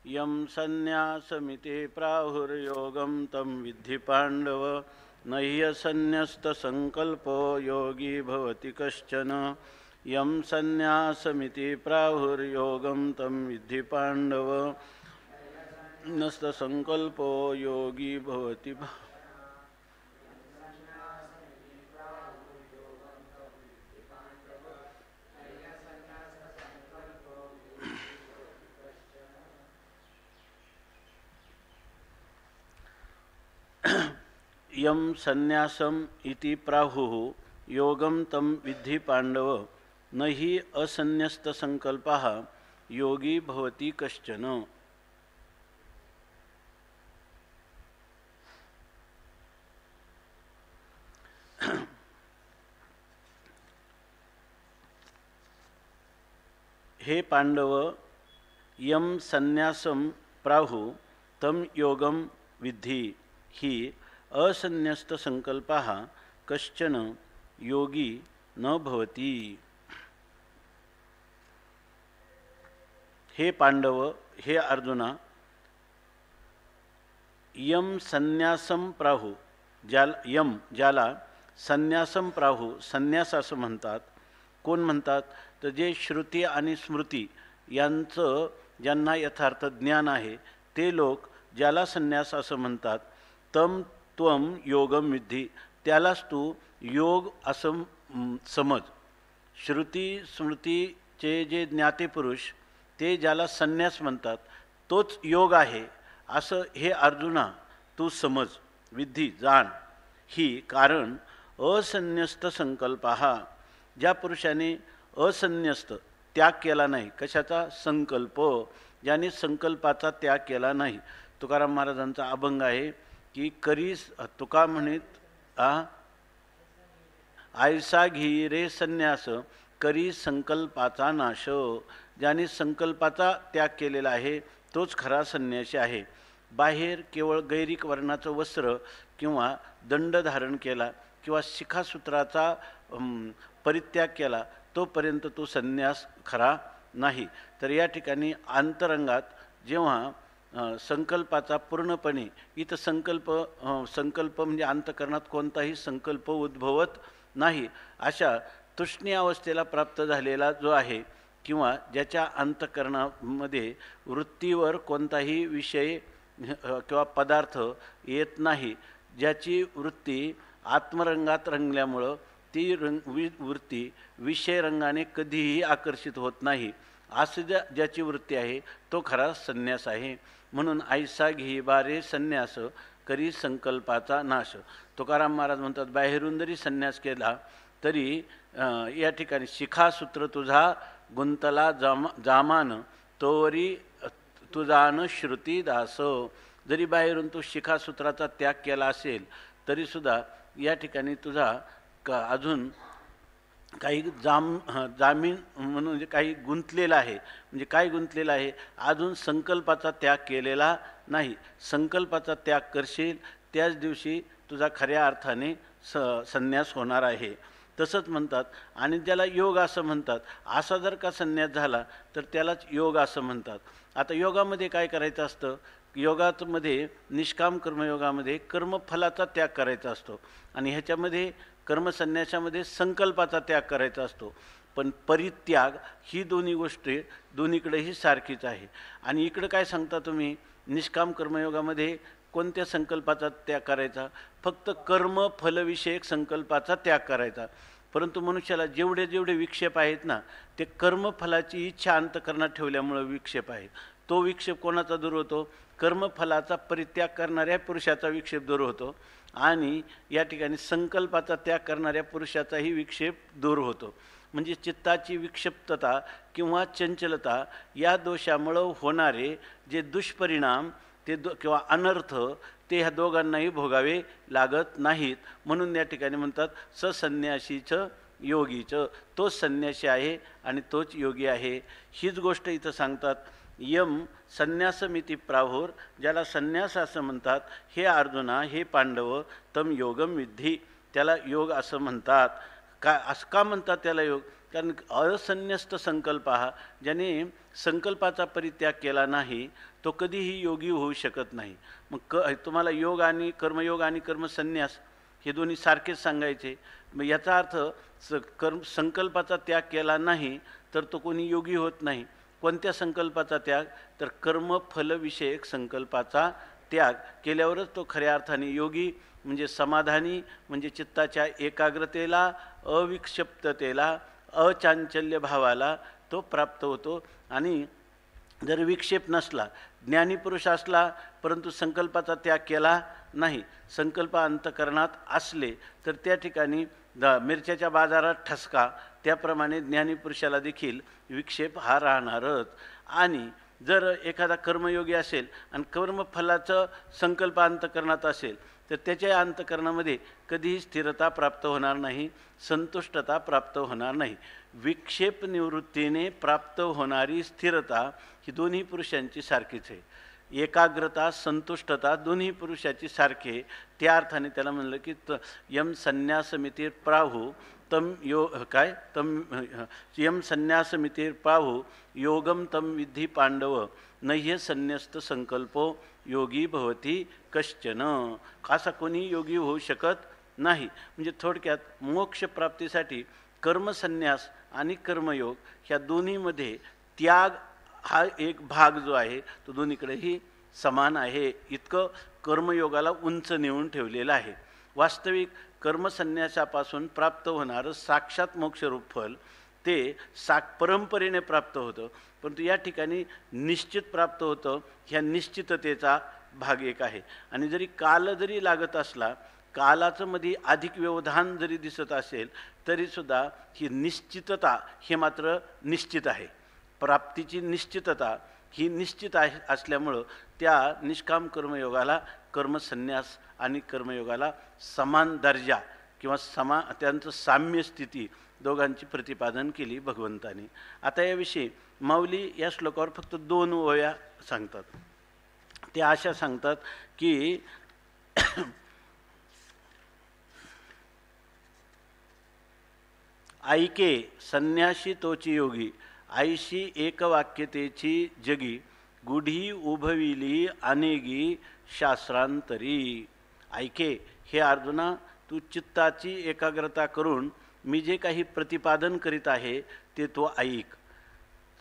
यं संन्यासमिति प्राहुर्योगं तं विद्धि पाण्डव न ह्यसन्न्यस्तसङ्कल्पो योगी भवति कश्चन यं संन्यासमिति प्राहुर्योगं तं विद्धि पाण्डव नस्तसङ्कल्पो योगी भवति यं संन्यासम इति प्राहुः योगं तं विद्धि पाण्डव न हि असन्न्यस्तसंकल्पः योगी भवति कश्चन। हे पांडव, यम संन्यासम प्राहु तम योगम विद्धि हि असन्न्यस्त संकल्पः कश्चन योगी न भवति। हे पांडव, हे अर्जुना, यम संन्यासम प्राहु ज्याला संन्यासम प्राहु संन्यास असं म्हणतात. कोण म्हणतात? तर जे श्रुती आणि स्मृती यांचं ज्यांना यथार्थ ज्ञान आहे ते लोक ज्याला संन्यास असं म्हणतात. तम त्वम योगम विद्धि, त्यालाच तू योग असं समज. श्रुती स्मृतीचे जे ज्ञाते पुरुष ते ज्याला संन्यास म्हणतात तोच योग आहे असं हे अर्जुना तू समज, विद्धि जाण. ही कारण असन्न्यस्त संकल्पः, ज्या पुरुषाने असन्न्यस्त त्याग केला नाही. कशाचा? संकल्प. ज्याने संकल्पाचा त्याग केला नाही. तुकाराम महाराजांचा अभंग आहे की करी तुका म्हणित आयसा घी रे संन्यास करी संकल्पाचा नाश. ज्याने संकल्पाचा त्याग केलेला आहे तोच खरा संन्यासी आहे. बाहेर केवळ गैरिक वर्णाचं वस्त्र किंवा दंड धारण केला किंवा शिखासूत्राचा परित्याग केला तोपर्यंत तो संन्यास खरा नाही. तर या ठिकाणी अंतरंगात जेव्हा संकल्पाचा पूर्णपणे इथं संकल्प म्हणजे अंतकरणात कोणताही संकल्प उद्भवत नाही अशा तुष्णी अवस्थेला प्राप्त झालेला जो आहे किंवा ज्याच्या अंतकरणामध्ये वृत्तीवर कोणताही विषय किंवा पदार्थ येत नाही, ज्याची वृत्ती आत्मरंगात रंगल्यामुळं ती वृत्ती विषय रंगाने कधीही आकर्षित होत नाही, असं ज्याची वृत्ती आहे तो खरा संन्यास आहे. म्हणून ऐसा घे बारे संन्यास करी संकल्पाचा नाश. तुकाराम महाराज म्हणतात बाहेरून जरी संन्यास केला तरी या ठिकाणी शिखासूत्र तुझा गुंतला जामान तोवरी तुझान श्रुती दास. जरी बाहेरून तू शिखासूत्राचा त्याग केला असेल तरीसुद्धा या ठिकाणी तुझा अजून काही जामीन म्हणजे काही गुंतलेला आहे. म्हणजे काय गुंतलेला आहे? अजून संकल्पाचा त्याग केलेला नाही. संकल्पाचा त्याग करशील त्याच दिवशी तुझा खऱ्या अर्थाने संन्यास होणार आहे. तसंच म्हणतात. आणि ज्याला योग असं म्हणतात, असा जर का संन्यास झाला तर त्यालाच योग असं म्हणतात. आता योगामध्ये काय करायचं असतं? योगामध्ये निष्काम कर्मयोगामध्ये कर्मफलाचा त्याग करायचा असतो आणि ह्याच्यामध्ये कर्मसन्यासामध्ये संकल्पाचा त्याग करायचा असतो. पण परित्याग ही दोन्ही गोष्टी दोन्हीकडेही सारखीच आहे. आणि इकडं काय सांगता तुम्ही? निष्काम कर्मयोगामध्ये कोणत्या संकल्पाचा त्याग करायचा? फक्त कर्मफलविषयक संकल्पाचा त्याग करायचा. परंतु मनुष्याला जेवढे जेवढे विक्षेप आहेत ना ते कर्मफलाची इच्छा अंतकरणात ठेवल्यामुळं विक्षेप आहे. तो विक्षेप कोणाचा दूर होतो? कर्मफलाचा परित्याग करणाऱ्या पुरुषाचा विक्षेप दूर होतो आणि या ठिकाणी संकल्पाचा त्याग करणाऱ्या पुरुषाचाही विक्षेप दूर होतो. म्हणजे चित्ताची विक्षिप्तता किंवा चंचलता या दोषामुळं होणारे जे दुष्परिणाम ते किंवा अनर्थ ते ह्या दोघांनाही भोगावे लागत नाहीत. म्हणून या ठिकाणी म्हणतात ससन्यासीचं योगीचं. तोच संन्यासी आहे आणि तोच योगी आहे. हीच गोष्ट इथं सांगतात. यम संन्यासमिती प्राहुर, ज्याला संन्यास असं म्हणतात. हे अर्जुना, हे पांडव, तम योगम विद्धि, त्याला योग असं म्हणतात. असं का म्हणतात त्याला योग? कारण असन्यस्त संकल्प हा, ज्याने संकल्पाचा परित्याग केला नाही तो कधीही योगी होऊ शकत नाही. मग तुम्हाला योग आणि कर्मयोग आणि कर्मसन्यास हे दोन्ही सारखेच सांगायचे. मग याचा अर्थ संकल्पाचा त्याग केला नाही तर तो कोणी योगी होत नाही. कोणत्या संकल्पाचा त्याग? तर कर्मफलविषयक संकल्पाचा त्याग केल्यावरच तो खऱ्या अर्थाने योगी, म्हणजे समाधानी, म्हणजे चित्ताच्या एकाग्रतेला, अविक्षिप्ततेला, अचांचल्य भावाला तो प्राप्त होतो. आणि जर विक्षेप नसला, ज्ञानीपुरुष असला परंतु संकल्पाचा त्याग केला नाही, संकल्प अंतःकरणात असले तर त्या ठिकाणी मिरच्याच्या बाजारात ठसका, त्याप्रमाणे ज्ञानीपुरुषाला देखील विक्षेप हा राहणारच. आणि जर एखादा कर्मयोगी असेल आणि कर्मफलाचं संकल्प अंतःकरणात असेल तर त्याच्या अंतःकरणामध्ये कधीही स्थिरता प्राप्त होणार नाही, संतुष्टता प्राप्त होणार नाही. विक्षेप निवृत्तीने प्राप्त होणारी स्थिरता ही दोन्ही पुरुषांची सारखीच आहे. एकाग्रता, संतुष्टता दोन्ही पुरुषाची सारखे. त्या अर्थाने त्याला म्हणलं की यम संन्यासमितीर प्राहु तम यम संन्यासमितीर प्राहु योगम तम विद्धी पांडव नह्य संन्यस्त संकल्पो योगी भवती कश्चन. असा कोणी योगी होऊ शकत नाही. म्हणजे थोडक्यात मोक्षप्राप्तीसाठी कर्मसन्यास आणि कर्मयोग ह्या दोन्हीमध्ये त्याग हा एक भाग जो आहे तो दोन्हीकडेही समान आहे. इतकं कर्मयोगाला उंच नेऊन ठेवलेलं आहे. वास्तविक कर्मसन्यासापासून प्राप्त होणारं साक्षात मोक्षरूप फल ते परंपरेने प्राप्त होतं, परंतु या ठिकाणी निश्चित प्राप्त होतं. ह्या निश्चिततेचा भाग एक आहे. आणि जरी काल जरी लागत असला, कालाचं मध्ये अधिक व्यवधान जरी दिसत असेल तरीसुद्धा ही निश्चितता हे मात्र निश्चित आहे. प्राप्तीची निश्चितता ही निश्चित आहे असल्यामुळं त्या निष्काम कर्मयोगाला कर्मसन्यास आणि कर्मयोगाला समान दर्जा किंवा त्यांचं साम्य स्थिती दोघांची प्रतिपादन केली भगवंताने. आता याविषयी माऊली या श्लोकावर फक्त 2 ओव्या सांगतात. ते अशा सांगतात की ऐके संन्यासी तोची योगी आईशी एकवाक्यतेची जगी गुढी उभविली अनेगी शास्त्रांतरी. ऐके, हे अर्जुना, तू चित्ताची एकाग्रता करून मी जे काही प्रतिपादन करीत आहे ते तो ऐक.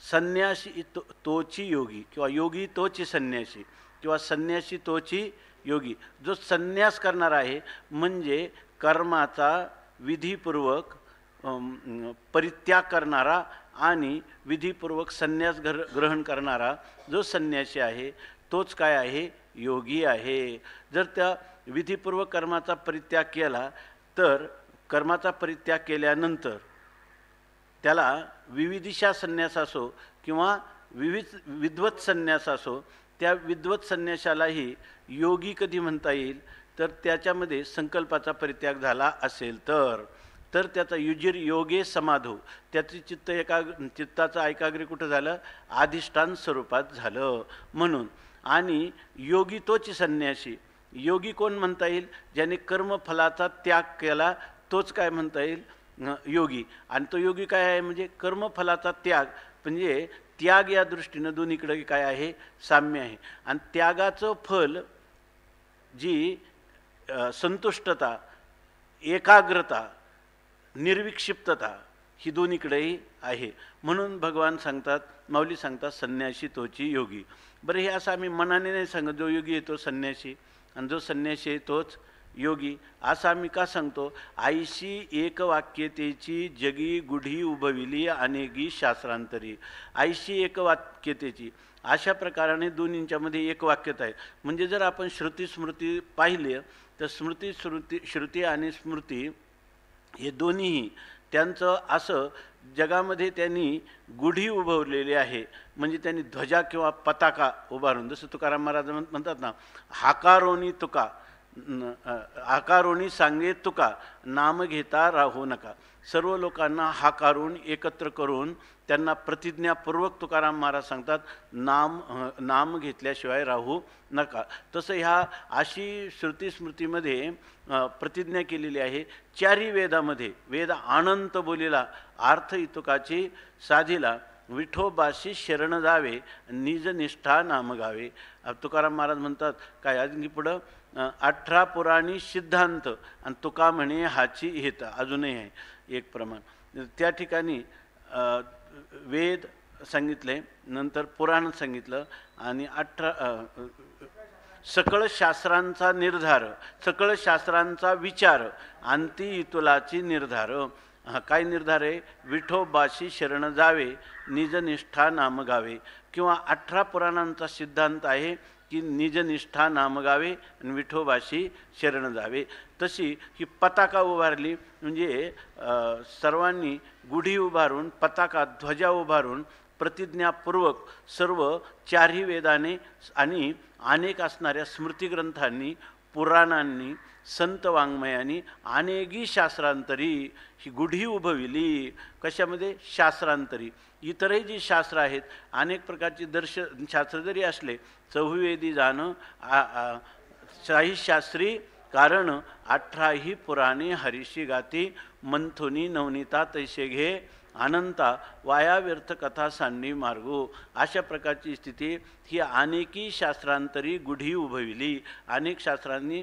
संन्यासी तोची योगी किंवा योगी तोची संन्यासी किंवा संन्यासी तोची योगी. जो संन्यास करणार आहे म्हणजे कर्माचा विधीपूर्वक परित्याग करणारा आणि विधीपूर्वक संन्यास ग्रहण करणारा जो संन्यासी आहे तोच काय आहे? योगी आहे. जर त्या विधीपूर्वक कर्माचा परित्याग केला तर कर्माचा परित्याग केल्यानंतर त्याला विविधिशा संन्यास असो किंवा विद्वत संन्यास असो, त्या विद्वत संन्यासालाही योगी कधी म्हणता येईल? तर त्याच्यामध्ये संकल्पाचा परित्याग झाला असेल तर त्याचा युजिर योगे समाधो, त्याची चित्ताचं एकाग्र कुठं झालं? अधिष्ठान स्वरूपात झालं म्हणून. आणि योगी तोच संन्यासी. योगी कोण म्हणता येईल? ज्याने कर्मफलाचा त्याग केला तोच काय म्हणता येईल? योगी. आणि तो योगी काय आहे? म्हणजे कर्मफलाचा त्याग, म्हणजे त्याग या दृष्टीनं दोन्हीकडे काय आहे? साम्य आहे. आणि त्यागाचं फल जी संतुष्टता, एकाग्रता, निर्विक्षिप्तता ही दोन्हीकडेही आहे. म्हणून भगवान सांगतात, माऊली सांगतात, संन्यासी तोची योगी. बरं, हे असं आम्ही मनाने नाही सांगत जो योगी आहे तो संन्यासी आणि जो संन्यासी आहे तोच योगी, असं आम्ही का सांगतो? आईशी एकवाक्यतेची जगी गुढी उभविली अनेगी शास्त्रांतरी. आईशी एकवाक्यतेची, अशा प्रकाराने दोन्हींच्यामध्ये एक वाक्यता आहे. म्हणजे जर आपण श्रुती स्मृती पाहिले तर श्रुती आणि स्मृती हे दोन्हीही त्यांचं असं जगामध्ये त्यांनी गुढी उभवलेली आहे. म्हणजे त्यांनी ध्वजा किंवा पताका उभारून, जसं तुकाराम महाराज म्हणतात ना, हाकारोनी तुका, आकारोनी सांगे तुका, नाम घेता राहू नका. सर्व लोकांना हाकारून एकत्र करून त्यांना प्रतिज्ञापूर्वक तुकाराम महाराज सांगतात, नाम घेतल्याशिवाय राहू नका. तसं ह्या अशी श्रुतीस्मृतीमध्ये प्रतिज्ञा केलेली आहे. चारी वेदामध्ये वेद अनंत बोलीला, अर्थ इतुकाची साधिला, विठोबाशी शरण जावे, निजनिष्ठा नाम गावे. तुकाराम महाराज म्हणतात काय अजून पुढं 18 पुराणी सिद्धांत आणि तुका म्हणे हाची हेत. अजूनही आहे एक प्रमाण. त्या ठिकाणी वेद सांगितले, नंतर पुराण सांगितलं आणि 18 सकळ शास्त्रांचा निर्धार, सकळ शास्त्रांचा विचार, अंती इतुलाची निर्धार. काय निर्धार आहे? विठोबाशी शरण जावे, निजनिष्ठा नाम गावे. किंवा 18 पुराणांचा सिद्धांत आहे की निजनिष्ठा नाम गावे आणि विठोबाशी शरण जावे. तशी ही पताका उभारली म्हणजे सर्वांनी गुढी उभारून, पताका ध्वजा उभारून प्रतिज्ञापूर्वक सर्व चारही वेदाने आणि अनेक असणाऱ्या स्मृतिग्रंथांनी, पुराणांनी, संत वाङ्मयांनी, अनेकी शास्त्रांतरी ही गुढी उभविली. कशामध्ये? शास्त्रांतरी. इतरही जी शास्त्र आहेत, अनेक प्रकारची शास्त्र जरी असले, चहुवेदी जाणं शाही शास्त्री कारण, 18 पुराणे हरीशी गाती, मंथुनी नवनीता तैसे घे, अनंता वाया व्यर्थ कथा सांडणी मार्गो. अशा प्रकारची स्थिती ही अनेकी शास्त्रांतरी गुढी उभविली. अनेक शास्त्रांनी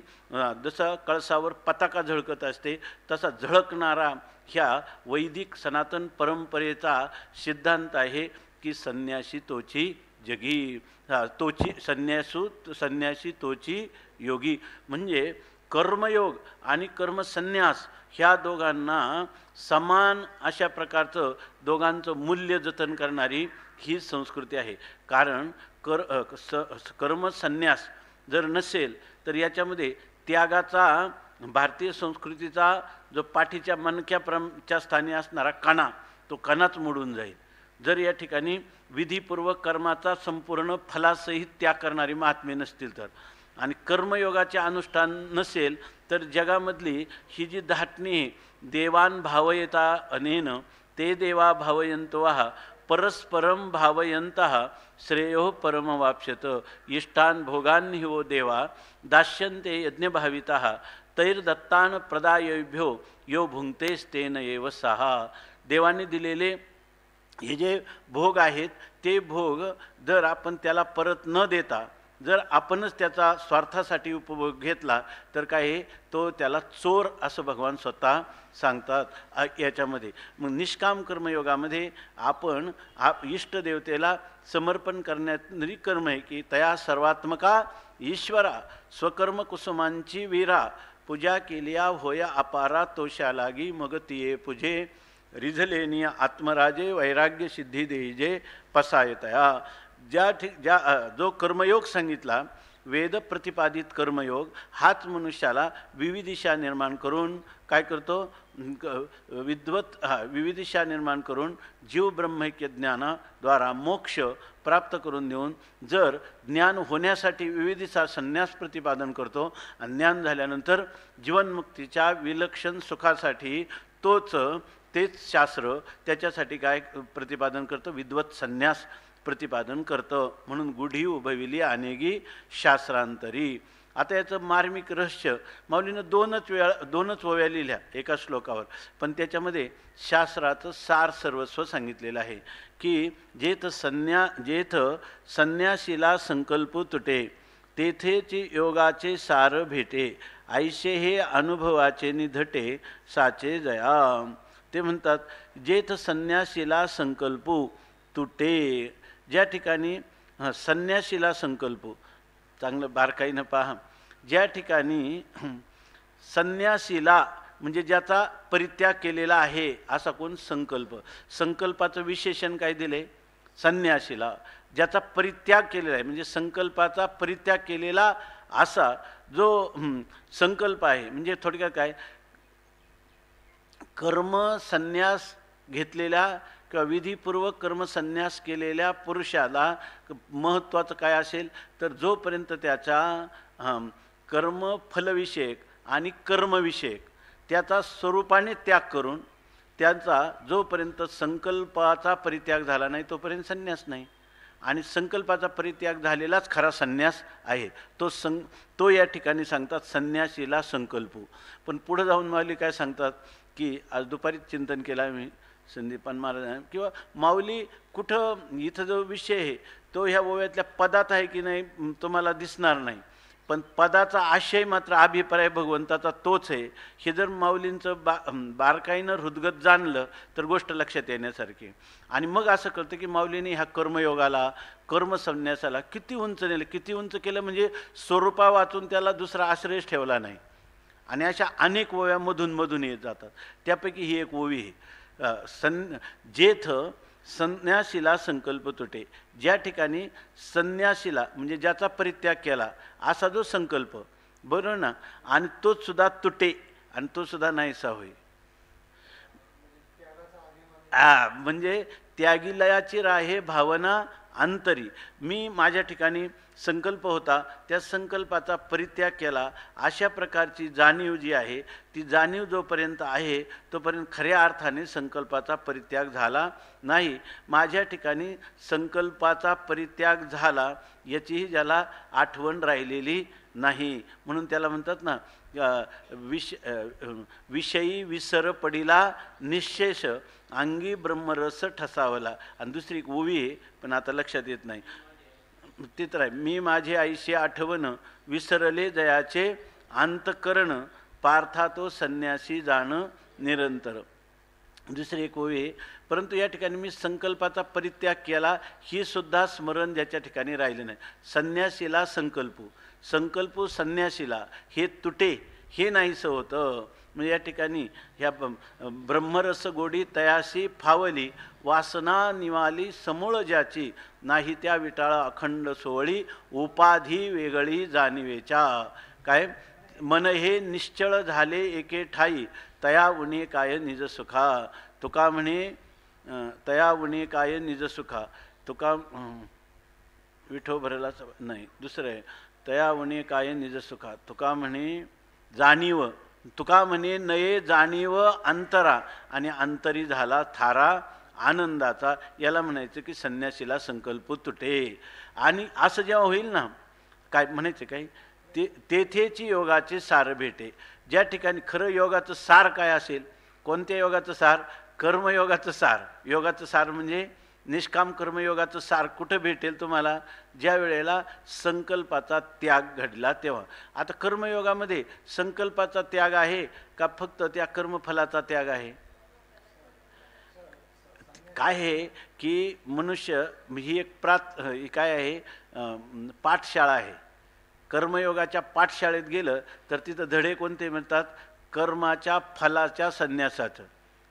जसं कळसावर पताका झळकत असते तसा झळकणारा ह्या वैदिक सनातन परंपरेचा सिद्धांत आहे की संन्यासी तोची जगी, तोची संन्यासी तोची योगी. म्हणजे कर्मयोग आणि कर्मसन्यास ह्या दोघांना समान अशा प्रकारचं दोघांचं मूल्य जतन करणारी ही संस्कृती आहे. कारण कर्मसन्यास जर नसेल तर याच्यामध्ये त्यागाचा, भारतीय संस्कृतीचा जो पाठीच्या मणक्याच्या स्थानी असणारा कणा, तो कणाच मोडून जाईल. जर या ठिकाणी विधीपूर्वक कर्माचा संपूर्ण फलासहित त्याग करणारी महात्मे नसतील तर, आणि कर्मयोगाचे अनुष्ठान नसेल तर जगामधली ही जी धाटणी, देवान भावयता अनेन ते देवा भावयंतवः परस्परम भावयंतः श्रेयो परमवाप्स्यत, इष्टान भोगान् वो देवा दास्यन्ते यज्ञभावितः तैर्दत्तान प्रदायभ्यो यो भुंक्तेस्तेन एव सहा. देवाने दिलेले हे जे भोग आहेत ते भोग जर आपण त्याला परत न देता जर आपणच त्याचा स्वार्थासाठी उपभोग घेतला तर काय तो त्याला चोर असं भगवान स्वतः सांगतात याच्यामध्ये. मग निष्काम कर्मयोगामध्ये आपण इष्टदेवतेला समर्पण करण्याची कर्म आहे की तया सर्वात्मका ईश्वरा स्वकर्म कुसुमांची वीरा, पूजा केलिया होया अपारा तोषा लागी मग तिये पूजे, रिझलेनिय आत्मराजे वैराग्य सिद्धी देईजे पसायतया. जो कर्मयोग सांगितला, वेद प्रतिपादित कर्मयोग, हाच मनुष्याला विविधिशा निर्माण करून काय करतो? विविधिशा निर्माण करून जीव ब्रह्मैक्य ज्ञानाद्वारा मोक्ष प्राप्त करून देऊन, जर ज्ञान होण्यासाठी विविधीचा संन्यास प्रतिपादन करतो आणि ज्ञान झाल्यानंतर जीवनमुक्तीच्या विलक्षण सुखासाठी तेच शास्त्र त्याच्यासाठी काय प्रतिपादन करतं? विद्वत संन्यास प्रतिपादन करतं. म्हणून गुढी उभविली अनेकी शास्त्रांतरी. आता याचं मार्मिक रहस्य माऊलीनं दोनच ओव्या लिहिल्या एका श्लोकावर, पण त्याच्यामध्ये शास्त्राचं सार सर्वस्व सांगितलेलं आहे की जेथ संन्यासीला संकल्प तुटे, तेथेची योगाचे सार भेटे, ऐसे हे अनुभवाचे निधटे साचे जया. ते म्हणतात जेथ संन्यासीला संकल्प तुटे, ज्या ठिकाणी संन्यासीला संकल्प, चांगलं बारकाईनं पहा, ज्या ठिकाणी संन्यासीला म्हणजे ज्याचा परित्याग केलेला आहे असा कोण संकल्प, संकल्पाचं विशेषण काय दिले? संन्यासीला. ज्याचा परित्याग केलेला आहे म्हणजे संकल्पाचा परित्याग केलेला असा जो संकल्प आहे, म्हणजे थोडक्यात काय, कर्म संन्यास घेतलेल्या किंवा विधीपूर्वक कर्मसन्यास केलेल्या पुरुषाला महत्त्वाचं काय असेल तर जोपर्यंत त्याचा कर्मफलविषयक आणि कर्मविषयक त्याचा स्वरूपाने त्याग करून त्यांचा जोपर्यंत संकल्पाचा परित्याग झाला नाही तोपर्यंत संन्यास नाही. आणि संकल्पाचा परित्याग झालेलाच खरा संन्यास आहे. तो या ठिकाणी सांगतात संन्यासीला संकल्पू. पण पुढे जाऊन माऊली काय सांगतात की आज दुपारीच चिंतन केलं आहे मी संदीपान महाराज किंवा माऊली कुठं इथं जो विषय आहे तो ह्या ओव्यातल्या पदात आहे की नाही तुम्हाला दिसणार नाही, पण पदाचा आशय मात्र अभिप्राय भगवंताचा तोच आहे. हे जर माऊलींचं बारकाईनं हृदगत जाणलं तर गोष्ट लक्षात येण्यासारखी. आणि मग असं कळतं की माऊलींनी ह्या कर्मयोगाला कर्मसन्यासाला किती उंच नेलं. किती उंच केलं म्हणजे स्वरूपा वाचून त्याला दुसरा आश्रयच ठेवला नाही. आणि अशा अनेक ओव्या मधून येत जातात. त्यापैकी ही एक ओवी आहे जेथ संन्यासीला संकल्प तुटे. ज्या ठिकाणी संन्यासीला म्हणजे ज्याचा परित्याग केला असा जो संकल्प बरोबर ना, आणि तोच सुद्धा तुटे आणि तो सुद्धा नाहीसा होई. म्हणजे त्यागीलयाची राहे भावना अंतरी. मी माझ्या ठिकाणी संकल्प होता त्या संकल्पाचा परित्याग केला अशा प्रकारची जाणीव जी आहे ती जाणीव जोपर्यंत आहे तोपर्यंत खऱ्या अर्थाने संकल्पाचा परित्याग झाला नाही. माझ्या ठिकाणी संकल्पाचा परित्याग झाला याचीही ज्याला आठवण राहिलेली नाही. म्हणून त्याला म्हणतात ना विषयी विसर पडिला निशेष अंगी ब्रह्मरस ठसावला. आणि दुसरी एक ओवी आहे पण आता लक्षात येत नाही ते तर आहे. मी माझे आईशी आठवण विसरले जयाचे अंतकरण पार्था तो संन्यासी जाणं निरंतर. दुसरी एक ओवी आहे. परंतु या ठिकाणी मी संकल्पाचा परित्याग केला ही सुद्धा स्मरण ज्याच्या ठिकाणी राहिलं नाही. संन्यासीला संकल्पू संन्यासीला हे तुटे हे नाहीसं होतं. म्हणजे या ठिकाणी ह्या ब्रह्मरस गोडी तयासी फावली वासना निवाली समूळ ज्याची नाही त्या विटाळा अखंड सोहळी उपाधी वेगळी जाणीवेच्या. काय मन हे निश्चळ झाले एके ठाई तया उणे काय निज सुखा. तुका म्हणे तया उणे काय निज सुखा. तुका विठो भरला नाही दुसरं आहे तया उणे काय निज सुखा. तुका म्हणे जाणीव तुका म्हणे नये जाणीव अंतरा आणि अंतरी झाला थारा आनंदाचा. याला म्हणायचं की संन्यासीला संकल्प तुटे. आणि असं जेव्हा होईल ना काय म्हणायचं काय तेथेची योगाचे सार भेटे. ज्या ठिकाणी खरं योगाचं सार काय असेल कोणत्या योगाचं सार कर्मयोगाचं सार. योगाचं सार म्हणजे निष्काम कर्मयोगाचं सार कुठं भेटेल तुम्हाला ज्या वेळेला संकल्पाचा त्याग घडला तेव्हा. आता कर्मयोगामध्ये संकल्पाचा त्याग आहे का फक्त त्या कर्मफलाचा त्याग आहे. काय आहे की मनुष्य ही एक काय आहे पाठशाळा आहे. कर्मयोगाच्या पाठशाळेत गेलं तर तिथं धडे कोणते म्हणतात कर्माच्या फलाच्या संन्यासाचं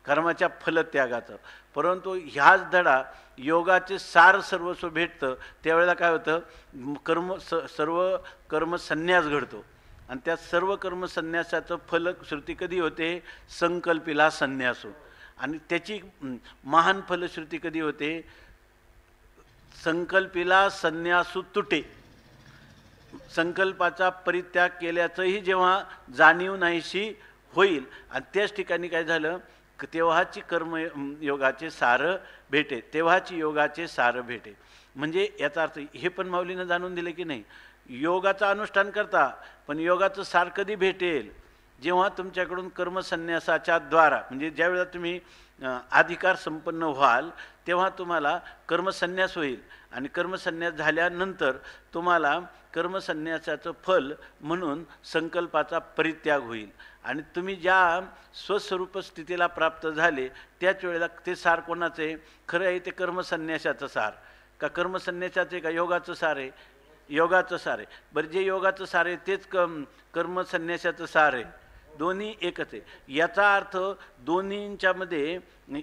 कर्माच्या फलत्यागाचं. परंतु ह्याच धडा योगाचे सार सर्वस्व भेटतं त्यावेळेला काय होतं सर्व कर्मसन्यास घडतो. आणि त्या सर्व कर्मसन्यासाचं फलश्रुती कधी होते संकल्पीला संन्यासो. आणि त्याची महान फलश्रुती कधी होते संकल्पीला संन्यासू तुटे. संकल्पाचा परित्याग केल्याचंही जेव्हा जाणीव नाहीशी होईल आणि त्याच ठिकाणी काय झालं तेव्हाची कर्मयोगाचे सार भेटे तेव्हाची योगाचे सार भेटे. म्हणजे याचा अर्थ हे पण माऊलीनं जाणून दिले की नाही योगाचं अनुष्ठान करता पण योगाचं सार कधी भेटेल जेव्हा तुमच्याकडून कर्मसन्यासाच्या द्वारा म्हणजे ज्यावेळेला तुम्ही अधिकार संपन्न व्हाल तेव्हा तुम्हाला कर्मसन्यास होईल. आणि कर्मसन्यास झाल्यानंतर तुम्हाला कर्मसन्यासाचं फल म्हणून संकल्पाचा परित्याग होईल. आणि तुम्ही ज्या स्वस्वरूप स्थितीला प्राप्त झाले त्याच वेळेला ते सार कोणाचे खरं आहे ते कर्मसन्यासाचं सार का कर्मसन्यासाचे का योगाचं सार आहे योगाचं सार आहे. बरं जे योगाचं सार आहे तेच कर्मसन्यासाचं सार आहे. दोन्ही एकच आहे. याचा अर्थ दोन्हींच्यामध्ये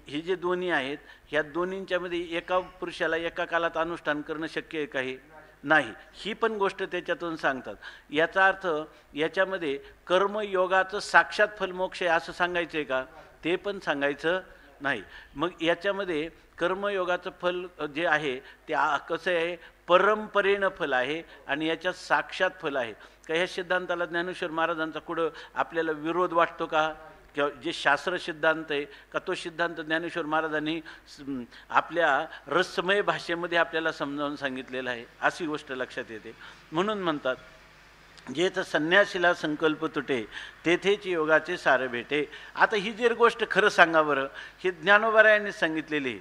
हे जे दोन्ही आहेत ह्या दोन्हींच्यामध्ये एका पुरुषाला एका कालात अनुष्ठान करणं शक्य आहे काही नाही. ही पण गोष्ट त्याच्यातून सांगतात. याचा अर्थ याच्यामध्ये कर्मयोगाचं साक्षात फल मोक्ष आहे असं सांगायचं आहे का ते पण सांगायचं नाही. मग याच्यामध्ये कर्मयोगाचं फल जे आहे ते कसं आहे, परंपरेनं फल आहे आणि याच्यात साक्षात फल आहे. का ह्या सिद्धांताला ज्ञानेश्वर महाराजांचा कुठं आपल्याला विरोध वाटतो का? किंवा जे शास्त्र सिद्धांत आहे का तो सिद्धांत ज्ञानेश्वर महाराजांनी आपल्या रसमय भाषेमध्ये आपल्याला समजावून सांगितलेला आहे, अशी गोष्ट लक्षात येते. म्हणून म्हणतात, जेथ संन्यासीला संकल्प तुटे तेथेच योगाचे सार भेटे. आता ही जर गोष्ट खरं सांगा बरं, हे ज्ञानोबरायांनी सांगितलेली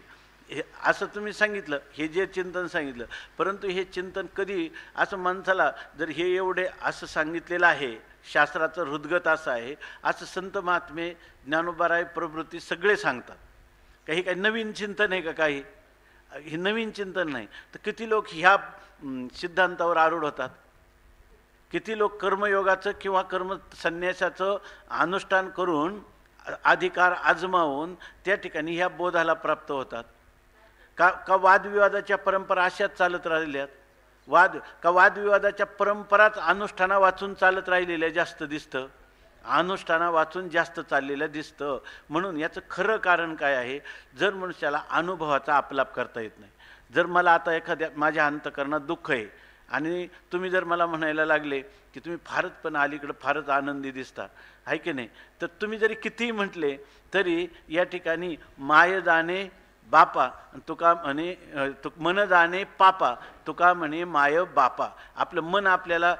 हे असं तुम्ही सांगितलं, हे जे चिंतन सांगितलं, परंतु हे चिंतन कधी असं माणसाला जर हे एवढे असं सांगितलेलं आहे, शास्त्राचं हृदगत असं आहे, असं संत महात्मे ज्ञानोबराय प्रवृत्ती सगळे सांगतात. काही काही नवीन चिंतन आहे का? काही हे नवीन चिंतन नाही. तर किती लोक ह्या सिद्धांतावर आरूढ होतात, किती लोक कर्मयोगाचं किंवा कर्म संन्यासाचं अनुष्ठान करून अधिकार आजमावून त्या ठिकाणी ह्या बोधाला प्राप्त होतात. का वादविवादाच्या परंपरा अशाच चालत राहिल्यात? वादविवादाच्या परंपराच अनुष्ठाना वाचून चालत राहिलेल्या जास्त दिसतं, अनुष्ठाना वाचून जास्त चाललेलं दिसतं. म्हणून याचं खरं कारण काय आहे? जर मनुष्याला अनुभवाचा आपलाप करता येत नाही. जर मला आता एखाद्या माझ्या अंतःकरणात दुःख आहे आणि तुम्ही जर मला म्हणायला लागले की तुम्ही फारच पण अलीकडं फारच आनंदी दिसता, आहे की नाही, तर तुम्ही जरी कितीही म्हटले तरी या ठिकाणी माय जाणे बापा, तुका म्हणे मन जाणे पापा, तुका म्हणे माय बापा. आपलं मन आपल्याला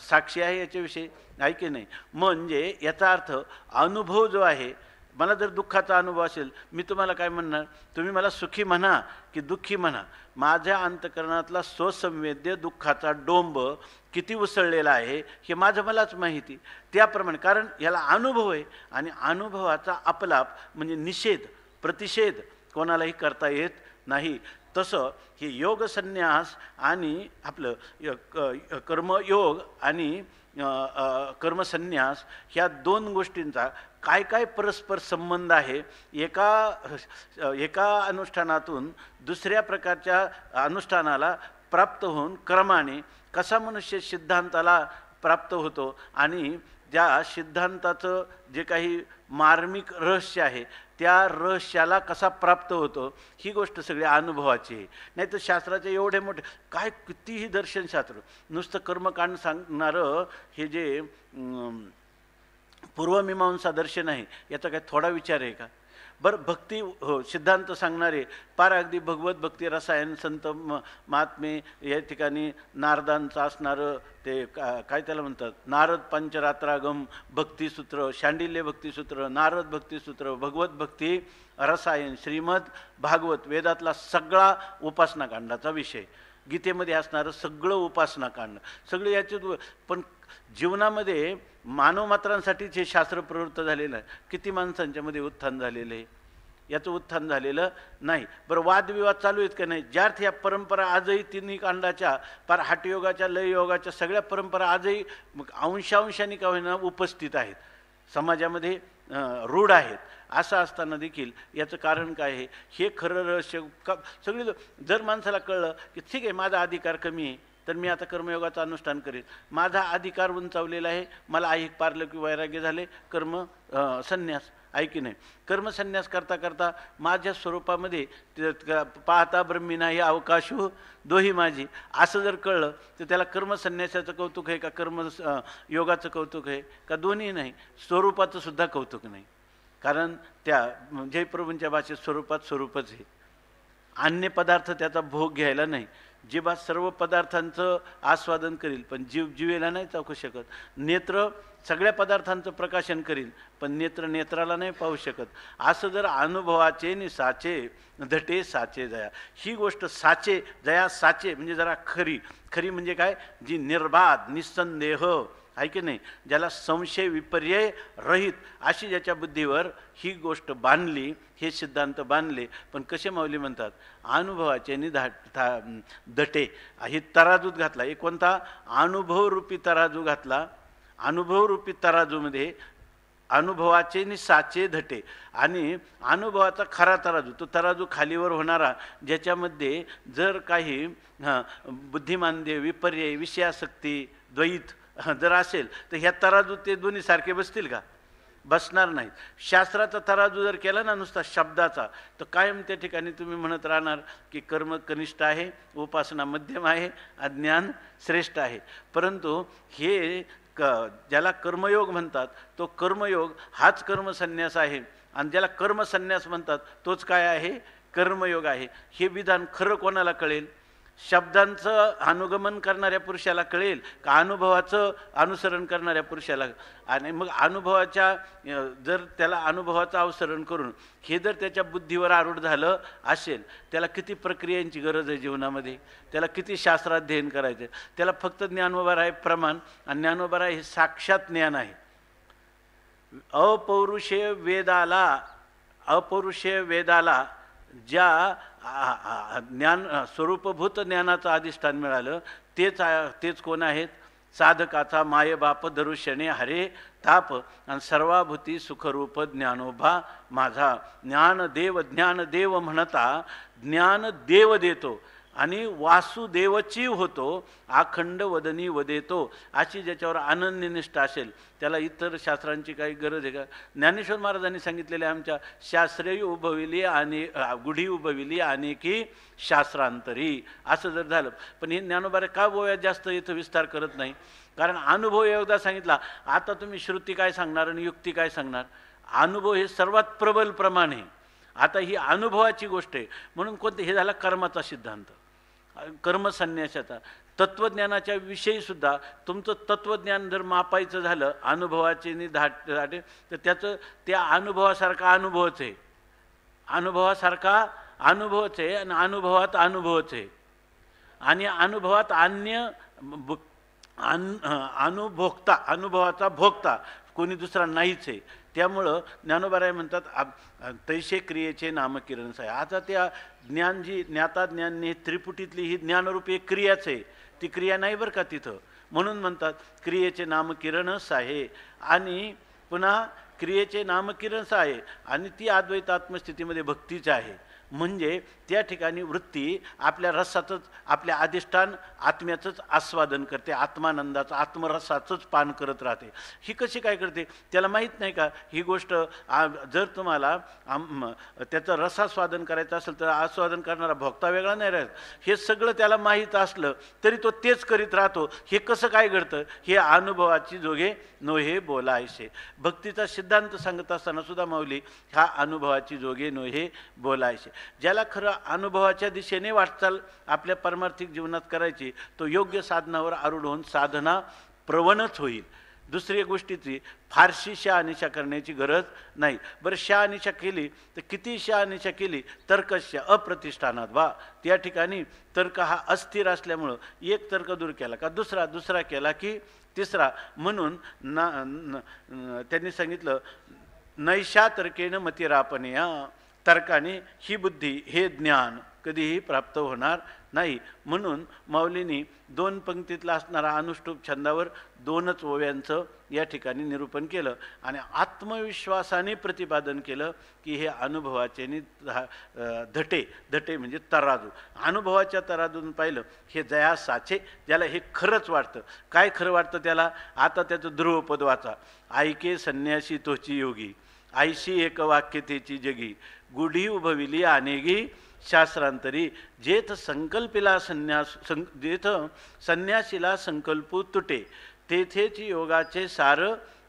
साक्षी आहे याच्याविषयी, आहे की नाही. म्हणजे याचा अर्थ अनुभव जो आहे, मला जर दुःखाचा अनुभव असेल, मी तुम्हाला काय म्हणणार, तुम्ही मला सुखी म्हणा की दुःखी म्हणा, माझ्या अंतःकरणातला स्वसंवेद्य दुःखाचा डोंब किती उसळलेला आहे हे माझं मलाच माहिती. त्याप्रमाणे कारण याला अनुभव आहे आणि अनुभवाचा अपलाप म्हणजे निषेध प्रतिषेध कोणालाही करता येत नाही. तसं हे योग संन्यास आणि आपलं कर्मयोग आणि कर्मसन्यास ह्या दोन गोष्टींचा काय काय परस्पर संबंध आहे. एका अनुष्ठानातून दुसऱ्या प्रकारच्या अनुष्ठानाला प्राप्त होऊन क्रमाने कसा मनुष्य सिद्धांताला प्राप्त होतो आणि ज्या सिद्धांताचं जे काही मार्मिक रहस्य आहे त्या रहस्याला कसा प्राप्त होतो, ही गोष्ट सगळी अनुभवाची आहे. नाही तर शास्त्राचे एवढे मोठे काय कितीही दर्शनशास्त्र नुसतं कर्मकांड सांगणारं हे जे पूर्वमीमांसा दर्शन आहे याचा काय थोडा विचार आहे का? बरं, भक्ती हो सिद्धांत सांगणारे पार अगदी भगवत भक्ती रसायन संत महात्मे या ठिकाणी नारदांचं असणारं ते काय त्याला म्हणतात, नारद पंचरात्रागम भक्तिसूत्र, शांडिल्य भक्तिसूत्र, नारद भक्तिसूत्र, भगवत भक्ती रसायन, श्रीमद भागवत, वेदातला सगळा उपासनाकांडाचा विषय, गीतेमध्ये असणारं सगळं उपासनाकांड, सगळे याच्यात. पण जीवनामध्ये मानवमात्रांसाठीच हे शास्त्र प्रवृत्त झालेलं आहे. किती माणसांच्यामध्ये उत्थान झालेलं आहे? याचं उत्थान झालेलं नाही. बरं, वादविवाद चालू आहेत का नाही? ज्यार्थ या परंपरा आजही तिन्ही कांडाच्या पार हठयोगाच्या लययोगाच्या सगळ्या परंपरा आजही अंशांशाने का होईना उपस्थित आहेत, समाजामध्ये रूढ आहेत. असं असताना देखील याचं कारण काय आहे हे खरं रहस्य सगळी जर माणसाला कळलं की ठीक आहे माझा अधिकार कमी आहे तर मी आता कर्मयोगाचं अनुष्ठान करेन, माझा अधिकार उंचावलेला आहे, मला ऐहिक पारलं की वैराग्य झाले, कर्म संन्यास, आहे की नाही. कर्मसन्यास करता करता माझ्या स्वरूपामध्ये पाहता ब्रह्मी नाही अवकाशू दोही माझी, असं जर कळलं तर त्याला कर्मसन्यासाचं कौतुक आहे का कर्म योगाचं कौतुक आहे का? दोन्ही नाही, स्वरूपाचं सुद्धा कौतुक नाही. कारण त्या जयप्रभूंच्या भाषेत स्वरूपच आहे. अन्य पदार्थ त्याचा भोग घ्यायला नाही. जीवा सर्व पदार्थांचं आस्वादन करील पण जीवेला नाही चाखू शकत. नेत्र सगळ्या पदार्थांचं प्रकाशन करील पण नेत्राला नाही पाहू शकत. असं जर अनुभवाचे नि साचे धटे साचे जया, ही गोष्ट साचे जया साचे म्हणजे जरा खरी म्हणजे काय, जी निर्बाध निस्संदेह आहे की नाही, ज्याला संशय विपर्यय रहित अशी ज्याच्या बुद्धीवर ही गोष्ट बांधली, हे सिद्धांत बांधले. पण कसे माऊली म्हणतात, अनुभवाचे नि दटे, ही तराजूत घातला. एक कोणता अनुभवरूपी तराजू घातला. अनुभवरूपी तराजूमध्ये अनुभवाचे नि साचे धटे आणि अनुभवाचा खरा तराजू, तो तराजू खालीवर होणारा, ज्याच्यामध्ये जर काही बुद्धिमांद्य विपर्यय विषयासक्ती द्वैत जर असेल तर ह्या तराजू ते दोन्ही सारखे बसतील का? बसणार नाहीत. शास्त्राचा तराजू जर केला ना नुसता शब्दाचा, तर कायम त्या ठिकाणी तुम्ही म्हणत राहणार की कर्म कनिष्ठ आहे, उपासना मध्यम आहे, अज्ञान श्रेष्ठ आहे. परंतु हे ज्याला कर्मयोग म्हणतात तो कर्मयोग हाच कर्मसन्यास आहे, आणि ज्याला कर्मसन्यास म्हणतात तोच काय आहे, कर्मयोग आहे. हे विधान खरं कोणाला कळेल? शब्दांचं अनुगमन करणाऱ्या पुरुषाला कळेल का अनुभवाचं अनुसरण करणाऱ्या पुरुषाला? आणि मग अनुभवाच्या जर त्याला अनुभवाचं अनुसरण करून हे जर त्याच्या बुद्धीवर आरूढ झालं असेल, त्याला किती प्रक्रियांची गरज आहे जीवनामध्ये, त्याला किती शास्त्राध्ययन करायचं? त्याला फक्त ज्ञानोबा आहे प्रमाण, आणि ज्ञानोबा हे साक्षात ज्ञान आहे. अपौरुषेय वेदाला ज्या ज्ञान स्वरूपभूत ज्ञानाचं अधिष्ठान मिळालं तेच कोण आहेत? साधकाचा मायबाप दरुशने हरे ताप, आणि सर्वाभूती सुखरूप ज्ञानोबा माझा. ज्ञानदेव म्हणता ज्ञानदेव देतो, आणि वासुदेवची होतो अखंड वदनी वदेतो. अशी ज्याच्यावर अनन्यनिष्ठ असेल त्याला इतर शास्त्रांची काही गरज आहे का? ज्ञानेश्वर महाराजांनी सांगितलेले आमच्या शास्त्रेय उभविली आणि गुढी उभविली आणि की शास्त्रांतरी, असं जर झालं. पण हे ज्ञानोबा का बोयात जास्त इथं विस्तार करत नाही? कारण अनुभव एकदा सांगितला, आता तुम्ही श्रुती काय सांगणार आणि युक्ती काय सांगणार? अनुभव हे सर्वात प्रबल प्रमाण आहे. आता ही अनुभवाची गोष्ट आहे, म्हणून कोणते हे झाला कर्माचा सिद्धांत, कर्मसन्यासाचा. तत्त्वज्ञानाच्या विषयीसुद्धा तुमचं तत्त्वज्ञान जर मापायचं झालं अनुभवाचे धाटे, तर त्याचं त्या अनुभवासारखा अनुभवच आहे, अनुभवासारखा अनुभवच आहे, आणि अनुभवात अनुभवच आहे. आणि अनुभवात अनुभोक्ता, अनुभवाचा भोक्ता कोणी दुसरा नाहीच आहे. त्यामुळं ज्ञानोबाराय म्हणतात तैसे क्रियेचे नामकिरणच आहे. आता त्या ज्ञान जी ज्ञाता ज्ञानने त्रिपुटीतली ही ज्ञानरूपी एक क्रियाच आहे, ती क्रिया नाही बरं का तिथं. म्हणून म्हणतात क्रियेचे नामकिरणच आहे, आणि पुन्हा क्रियेचे नामकिरणच आहे, आणि ती अद्वैत आत्मस्थितीमध्ये भक्तीच आहे. म्हणजे त्या ठिकाणी वृत्ती आपल्या रसाचंच, आपल्या अधिष्ठान आत्म्याचंच आस्वादन करते, आत्मानंदाचं आत्मरसाचंच पान करत राहते. ही कशी काय करते? त्याला माहीत नाही का ही गोष्ट? जर तुम्हाला त्याचं रसास्वादन करायचं असेल तर आस्वादन करणारा भोक्ता वेगळा नाही राहत. हे सगळं त्याला माहीत असलं तरी तो तेच करीत राहतो. हे कसं काय घडतं? हे अनुभवाची जोगे नोहे बोलायचे. भक्तीचा सिद्धांत सांगत असताना सुद्धा माऊली हा अनुभवाची जोगे नोहे बोलायचे. ज्याला खरं अनुभवाच्या दिशेने वाटचाल आपल्या पारमार्थिक जीवनात करायची, तो योग्य साधनावर आरूढ होऊन साधना प्रवणच होईल. दुसरी गोष्टीची फारशी शहानिशा करण्याची गरज नाही. बरं, शहानिशा केली तर किती शहानिशा केली? तर्कस्य अप्रतिष्ठानात वा. त्या ठिकाणी तर्क हा अस्थिर असल्यामुळं एक तर्क दूर केला का दुसरा केला की तिसरा. म्हणून त्यांनी सांगितलं नैशा तर्केनं मतिरापणया. तर्काने ही बुद्धी, हे ज्ञान कधीही प्राप्त होणार नाही. म्हणून माऊलींनी 2 पंक्तीतला असणारा अनुष्टुप छंदावर 2च ओव्यांचं या ठिकाणी निरूपण केलं, आणि आत्मविश्वासाने प्रतिपादन केलं की हे अनुभवाचे धटे म्हणजे तराजू. अनुभवाच्या तराजून पाहिलं हे जया साचे, ज्याला हे खरंच वाटतं. काय खरं वाटतं त्याला? आता त्याचं ध्रुवपद वाचा. ऐके संन्यासी तोची योगी, ऐशी एक वाक्यतेची जगी, गुढी उभविली अनेगी शास्त्रांतरी. जेथ संकल्पिला जेथ संन्यासीला संकल्पू तुटे, तेथेच योगाचे सार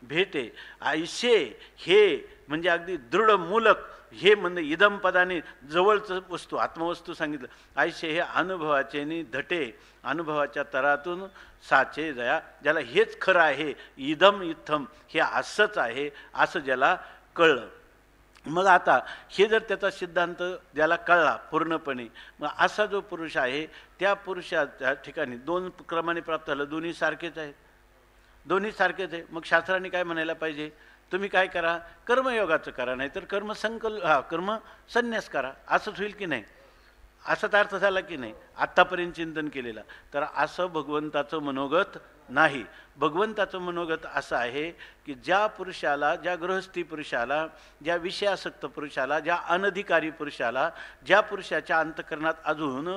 भेटे. ऐशे हे म्हणजे अगदी दृढ मूलक, हे म्हणजे इदम पदाने जवळचं वस्तू, आत्मवस्तू सांगितलं. ऐशे हे अनुभवाचे नि धटे, अनुभवाच्या तरातून साचे जया, ज्याला हेच खरं आहे, इदम इत्थम हे असंच आहे असं ज्याला कळलं. मग आता हे जर त्याचा सिद्धांत ज्याला कळला पूर्णपणे, मग असा जो पुरुष आहे त्या पुरुषाच्या ठिकाणी 2 क्रमाने प्राप्त झालं. दोन्ही सारखेच आहेत, दोन्ही सारखेच आहे. मग शास्त्राने काय म्हणायला पाहिजे? तुम्ही काय करा? कर्मयोगाचं करा, नाही तर कर्म संन्यास करा. असंच होईल की नाही? असाच अर्थ झाला की नाही आत्तापर्यंत चिंतन केलेला? तर असं भगवंताचं मनोगत नाही. भगवंताचं मनोगत असं आहे की ज्या पुरुषाला, ज्या गृहस्थी पुरुषाला, ज्या विषयासक्त पुरुषाला, ज्या अनधिकारी पुरुषाला, ज्या पुरुषाच्या अंतःकरणात अजून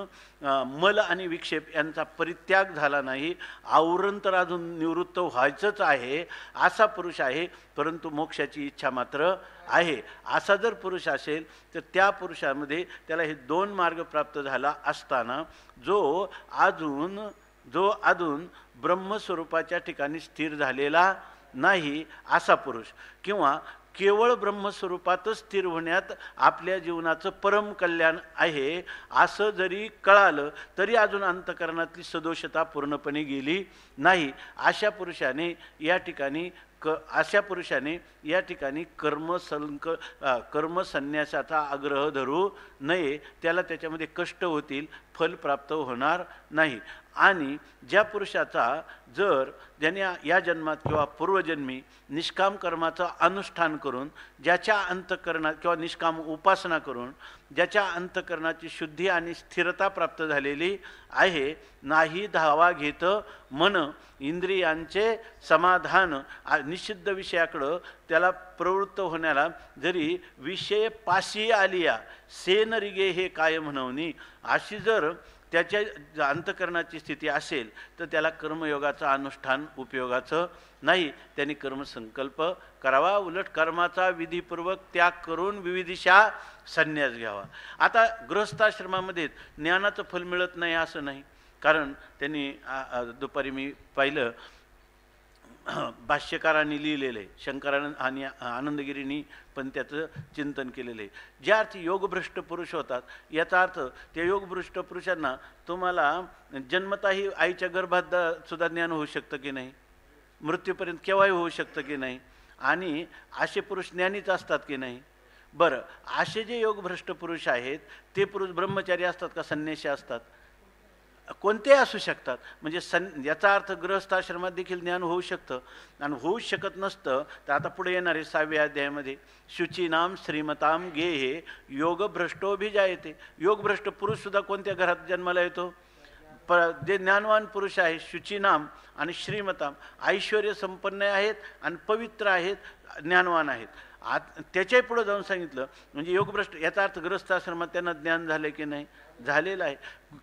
मल आणि विक्षेप यांचा परित्याग झाला नाही, आवरण तर अजून निवृत्त व्हायचंच आहे, असा पुरुष आहे, परंतु मोक्षाची इच्छा मात्र आहे, असा जर पुरुष असेल तर त्या पुरुषामध्ये त्याला हे दोन मार्ग प्राप्त झाला असताना जो अजून ब्रह्मस्वरूपाच्या ठिकाणी स्थिर झालेला नाही असा पुरुष, किंवा केवळ ब्रह्मस्वरूपातच स्थिर होण्यात आपल्या जीवनाचं परम कल्याण आहे असं जरी कळालं तरी अजून अंतःकरणातली सदोषता पूर्णपणे गेली नाही, अशा पुरुषाने या ठिकाणी कर्मसन्यासाचा आग्रह धरू नये, त्याला त्याच्यामध्ये कष्ट होतील, फल प्राप्त होणार नाही. आणि ज्या पुरुषाचा ज्याने या जन्मात किंवा पूर्वजन्मी निष्काम कर्माचं अनुष्ठान करून, ज्याच्या अंतःकरणात किंवा निष्काम उपासना करून ज्याच्या अंतःकरणाची शुद्धी आणि स्थिरता प्राप्त झालेली आहे, नाही धावा घेत मन इंद्रियांचे समाधान, निषिद्ध विषयाकडं त्याला प्रवृत्त होण्याला जरी विषय पाशी आलिया सेन रिगे हे काय म्हणवनी, अशी जर त्याच्या अंतःकरणाची स्थिती असेल तर त्याला कर्मयोगाचं अनुष्ठान उपयोगाचं नाही, त्यांनी कर्मसंकल्प करावा, उलट कर्माचा विधीपूर्वक त्याग करून विविधिशा संन्यास घ्यावा. आता गृहस्थाश्रमामध्ये ज्ञानाचं फल मिळत नाही असं नाही, कारण त्यांनी दुपारी मी पाहिलं भाष्यकारांनी लिहिलेलं आहे, शंकरानंद आणि आनंदगिरींनी पण त्याचं चिंतन केलेलं आहे. ज्या अर्थी योगभ्रष्ट पुरुष होतात, याचा अर्थ त्या योगभ्रष्ट पुरुषांना तुम्हाला जन्मताही आईच्या गर्भात सुद्धा ज्ञान होऊ शकतं की नाही, मृत्यूपर्यंत केव्हाही होऊ शकतं की नाही, आणि असे पुरुष ज्ञानीच असतात की नाही. बरं, असे जे योगभ्रष्ट पुरुष आहेत ते पुरुष ब्रह्मचारी असतात का संन्यासी असतात? कोणतेही असू शकतात. म्हणजे याचा अर्थ गृहस्थाश्रमात देखील ज्ञान होऊ शकतं, आणि होऊ शकत नसतं तर आता पुढे येणार आहे 6व्या अध्यायामध्ये, शुचीनाम श्रीमताम गेहे योगभ्रष्टोभिजायते. योगभ्रष्ट पुरुषसुद्धा कोणत्या घरात जन्माला येतो? जे ज्ञानवान पुरुष आहे शुचीनाम आणि श्रीमताम, ऐश्वर्य संपन्न आहेत आणि पवित्र आहेत, ज्ञानवान आहेत. त्याच्याही पुढे जाऊन सांगितलं म्हणजे योगभ्रष्ट, याचा अर्थ गृहस्थाश्रमात त्यांना ज्ञान झाले की नाही? झालेलं आहे.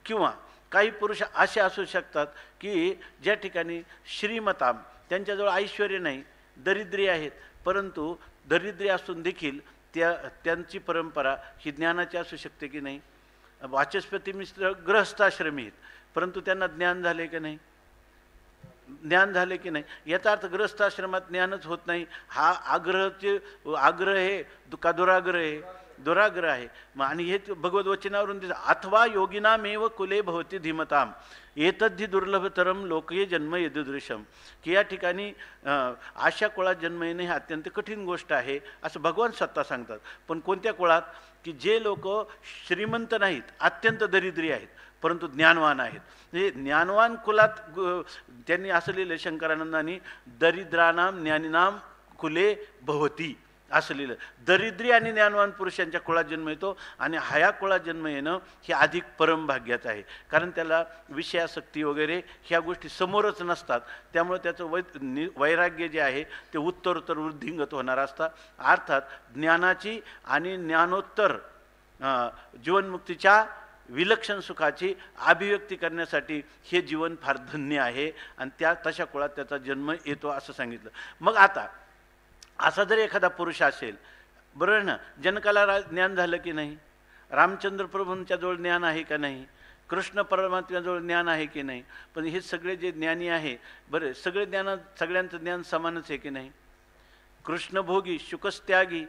किंवा काही पुरुष असे असू शकतात की ज्या ठिकाणी श्रीमताम, त्यांच्याजवळ ऐश्वर्य नाही, दरिद्री आहेत, परंतु दरिद्री असून देखील त्यांची परंपरा ही ज्ञानाची असू शकते की नाही? वाचस्पती मिश्र गृहस्थाश्रमी आहेत, परंतु त्यांना ज्ञान झाले की नाही? ज्ञान झाले की नाही? याचा अर्थ गृहस्थाश्रमात ज्ञानच होत नाही. हा आग्रह हे का दुराग्रह आहे? दुराग्रह आहे. आणि हे भगवद्वचनावरून दिसतं, अथवा योगिनामेव कुले भवती धीमताम एतद्धि दुर्लभतरम लोकये जन्म यदुदृशम, की या ठिकाणी अशा कुळात जन्म येणे ही अत्यंत कठीण गोष्ट आहे असं भगवान स्वतः सांगतात. पण कोणत्या कुळात? की जे लोक श्रीमंत नाहीत, अत्यंत दरिद्री आहेत, परंतु ज्ञानवान आहेत. म्हणजे ज्ञानवान कुलात त्यांनी असं लिहिलं शंकरानंदांनी, दरिद्रानाम ज्ञानीनाम कुले भवती असं लिहिलं. दरिद्री आणि ज्ञानवान पुरुषांच्या कुळात जन्म येतो, आणि ह्या कुळात जन्म येणं हे अधिक परमभाग्याचं आहे, कारण त्याला विषयासक्ती वगैरे ह्या गोष्टी समोरच नसतात. त्यामुळे त्याचं वैराग्य जे आहे ते उत्तरोत्तर वृद्धिंगत होणार असतात. अर्थात ज्ञानाची आणि ज्ञानोत्तर जीवनमुक्तीच्या विलक्षण सुखाची अभिव्यक्ती करण्यासाठी हे जीवन फार धन्य आहे, आणि तशा कुळात त्याचा जन्म येतो असं सांगितलं. मग आता असा जर एखादा पुरुष असेल, बरोबर ना, जनकाला ज्ञान झालं की नाही? रामचंद्र प्रभूंच्या जवळ ज्ञान आहे का नाही? कृष्ण परमात्म्याजवळ ज्ञान आहे की नाही? पण हे सगळे जे ज्ञानी आहे, बरं, सगळ्यांचं ज्ञान समानच आहे की नाही? कृष्णभोगी शुकस्त्यागी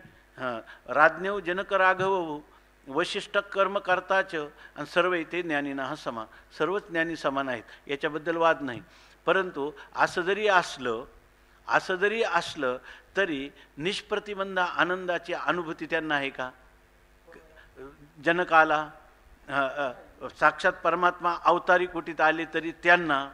राज्ञव जनक राघव वशिष्ठ कर्म करताच आणि सर्व इथे ज्ञानीना हा समा, सर्वच ज्ञानी समान आहेत, याच्याबद्दल वाद नाही. परंतु असं जरी असलं तरी निष्प्रतिबंध आनंदाची अनुभूती त्यांना आहे का? जनकाला साक्षात परमात्मा अवतारी कुटीत आले तरी त्यांना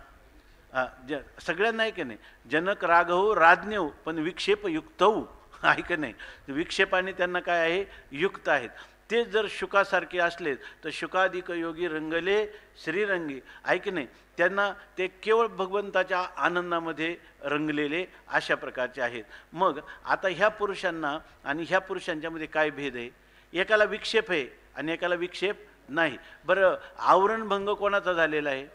सगळ्यांना आहे की नाही? जनक राघव राज्ञव पण विक्षेप युक्तऊ आहे की नाही? विक्षेपाने त्यांना काय आहे? युक्त आहेत. ते जर शुकासारखे असले तर शुकाधिक योगी रंगले श्रीरंगी, आहे की नाही? त्यांना ते केवळ भगवंताच्या आनंदामध्ये रंगलेले अशा प्रकारचे आहेत. मग आता ह्या पुरुषांना आणि ह्या पुरुषांच्यामध्ये काय भेद आहे? एकाला विक्षेप आहे आणि एकाला विक्षेप नाही. बरं, आवरणभंग कोणाचा झालेला आहे?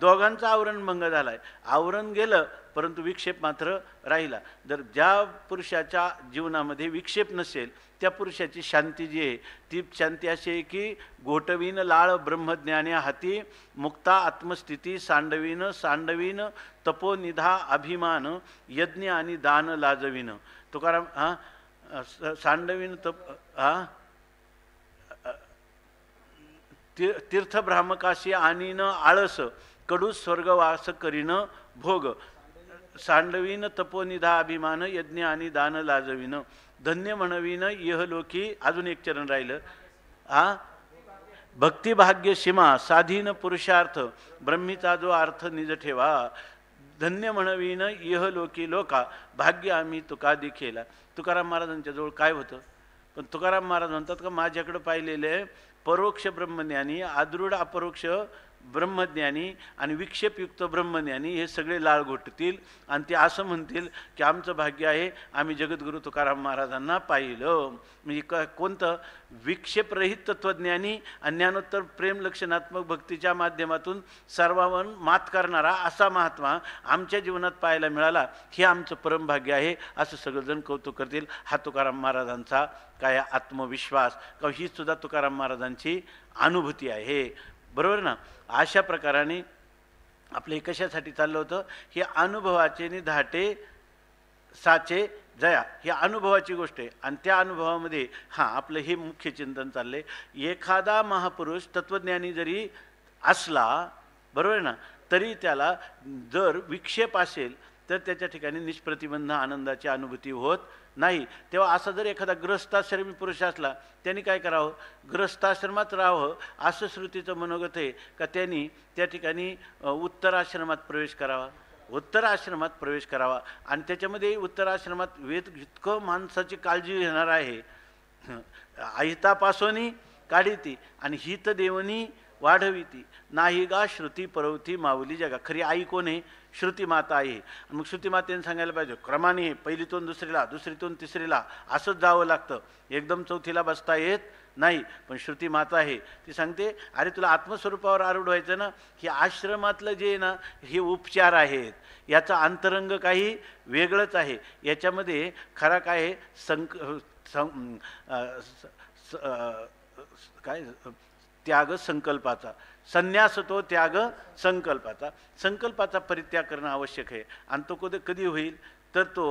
दोघांचा आवरणभंग झाला आहे. आवरण गेलं परंतु विक्षेप मात्र राहिला. जर ज्या पुरुषाच्या जीवनामध्ये विक्षेप नसेल त्या पुरुषाची शांती जी आहे ती शांती अशी आहे की घोटवीन लाळ ब्रह्मज्ञाने हाती मुक्ता आत्मस्थिती सांडवीन सांडवीन तपोनिधा अभिमान यज्ञ आणि दान लाजवीन. तुकाराम सांडवीन तीर्थ भ्रामकाशी आणीन आळस कडू स्वर्गवास करीन भोग सांडवीन तपोनिधा अभिमान यज्ञ आणि दान लाजवीन धन्य म्हणवीन यहलोकी. अजून एक चरण राहिलं. भक्तिभाग्य सीमा साधीन पुरुषार्थ ब्रह्मीचा जो अर्थ निज ठेवा धन्य म्हणवीन यहलोकी लोका भाग्य आम्ही तुका दिखेला. तुकाराम महाराजांच्या जवळ काय होतं? पण तुकाराम महाराज म्हणतात का माझ्याकडे पाहिलेले परोक्ष ब्रह्मज्ञानी आदृढ अपरोक्ष ब्रह्मज्ञानी आणि विक्षेपयुक्त ब्रह्मज्ञानी हे सगळे लाळ घोटतील आणि ते असं म्हणतील की आमचं भाग्य आहे आम्ही जगद्गुरु तुकाराम महाराजांना पाहिलं. म्हणजे कोणतं? विक्षेपरहित तत्त्वज्ञानी आणि ज्ञानोत्तर प्रेम लक्षणात्मक भक्तीच्या माध्यमातून सर्वांवर मात करणारा असा महात्मा आमच्या जीवनात पाहायला मिळाला, हे आमचं परमभाग्य आहे असं सगळेजण कौतुक करतील. हा तुकाराम महाराजांचा काय आत्मविश्वास का ही सुद्धा तुकाराम महाराजांची अनुभूती आहे. बरोबर ना? अशा प्रकाराने आपले कशासाठी चाललं होतं? हे अनुभवाचे नि धाटे साचे जया, ही अनुभवाची गोष्ट आहे. आणि त्या अनुभवामध्ये आपलं हे मुख्य चिंतन चाललंय. एखादा महापुरुष तत्वज्ञानी जरी असला, बरोबर ना, तरी त्याला जर विक्षेप असेल तर त्याच्या ठिकाणी निष्प्रतिबंध आनंदाची अनुभूती होत नाही. तेव्हा असा जर एखादा ग्रस्ताश्रमी पुरुष असला त्यांनी काय करावं? ग्रस्ताश्रमात राहावं असं श्रुतीचं मनोगत आहे का त्यांनी त्या ठिकाणी उत्तराश्रमात प्रवेश करावा, उत्तराश्रमात प्रवेश करावा. आणि त्याच्यामध्ये उत्तराश्रमात वेद इतकं माणसाची काळजी घेणार आहे. अहितापासोनी काढीती आणि हित देवनी वाढविती नाही गा श्रुती परवती माऊली जगा. खरी आई कोण आहे? श्रुती माता आहे. मग श्रुती मातेने सांगायला पाहिजे क्रमाने पहिलीतून दुसरीला दुसरीतून तिसरीला असंच जावं लागतं, एकदम चौथीला बसता येत नाही. पण श्रुती माता आहे ती सांगते अरे तुला आत्मस्वरूपावर आरूढ व्हायचं ना, हे आश्रमातलं जे आहे ना हे उपचार आहेत, याचा अंतरंग काही वेगळंच आहे. याच्यामध्ये खरा काय आहे? काय त्याग संकल्पाचा, संन्यास तो त्याग संकल्पाचा. संकल्पाचा परित्याग करणं आवश्यक आहे. आणि तो कधी होईल? तर तो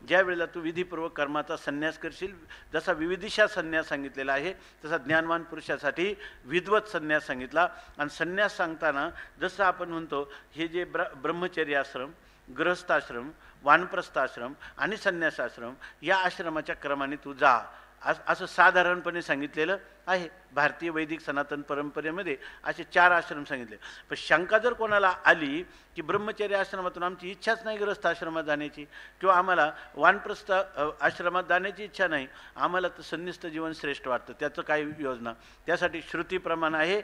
ज्या वेळेला तू विधीपूर्वक कर्माचा संन्यास करशील. जसा विविधिशा संन्यास सांगितलेला आहे तसा ज्ञानवान पुरुषासाठी विद्वत संन्यास सांगितला. आणि संन्यास सांगताना जसं आपण म्हणतो हे जे ब्रह्मचर्य आश्रम, गृहस्थाश्रम, वानप्रस्थाश्रम आणि संन्यासाश्रम या आश्रमाच्या क्रमाने तू जा असं साधारणपणे सांगितलेलं आहे. भारतीय वैदिक सनातन परंपरेमध्ये असे 4 आश्रम सांगितले. पण शंका जर कोणाला आली की ब्रह्मचर्य आश्रमातून आमची इच्छाच नाही ग्रस्त आश्रमात जाण्याची किंवा आम्हाला वानप्रस्थ आश्रमात जाण्याची इच्छा नाही, आम्हाला तर संन्यस्त जीवन श्रेष्ठ वाटतं, त्याचं काय योजना? त्यासाठी श्रुतीप्रमाण आहे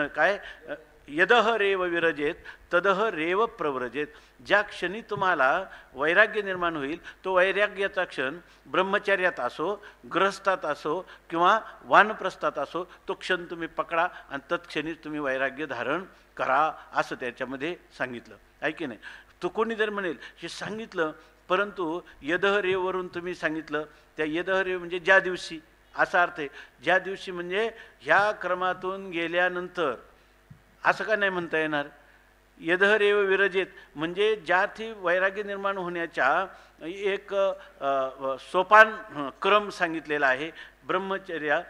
काय यदह रेव विरजेत तदह रेव प्रव्रजेत. ज्या क्षणी तुम्हाला वैराग्य निर्माण होईल तो वैराग्याचा क्षण ब्रह्मचर्यात असो, गृहस्थात असो किंवा वानप्रस्थात असो, तो क्षण तुम्ही पकडा आणि तत्क्षणीच तुम्ही वैराग्य धारण करा असं त्याच्यामध्ये सांगितलं आहे की नाही. तो कोणी जर म्हणेल हे सांगितलं परंतु यदह रेववरून तुम्ही सांगितलं, त्या यदह रेव म्हणजे ज्या दिवशी असा अर्थ आहे. ज्या दिवशी म्हणजे ह्या क्रमातून गेल्यानंतर असं का नाही म्हणता येणार? यदहरेव विरजेत म्हणजे ज्यार्थी वैराग्य निर्माण होण्याच्या एक सोपान क्रम सांगितलेला आहे. ब्रह्मचर्या,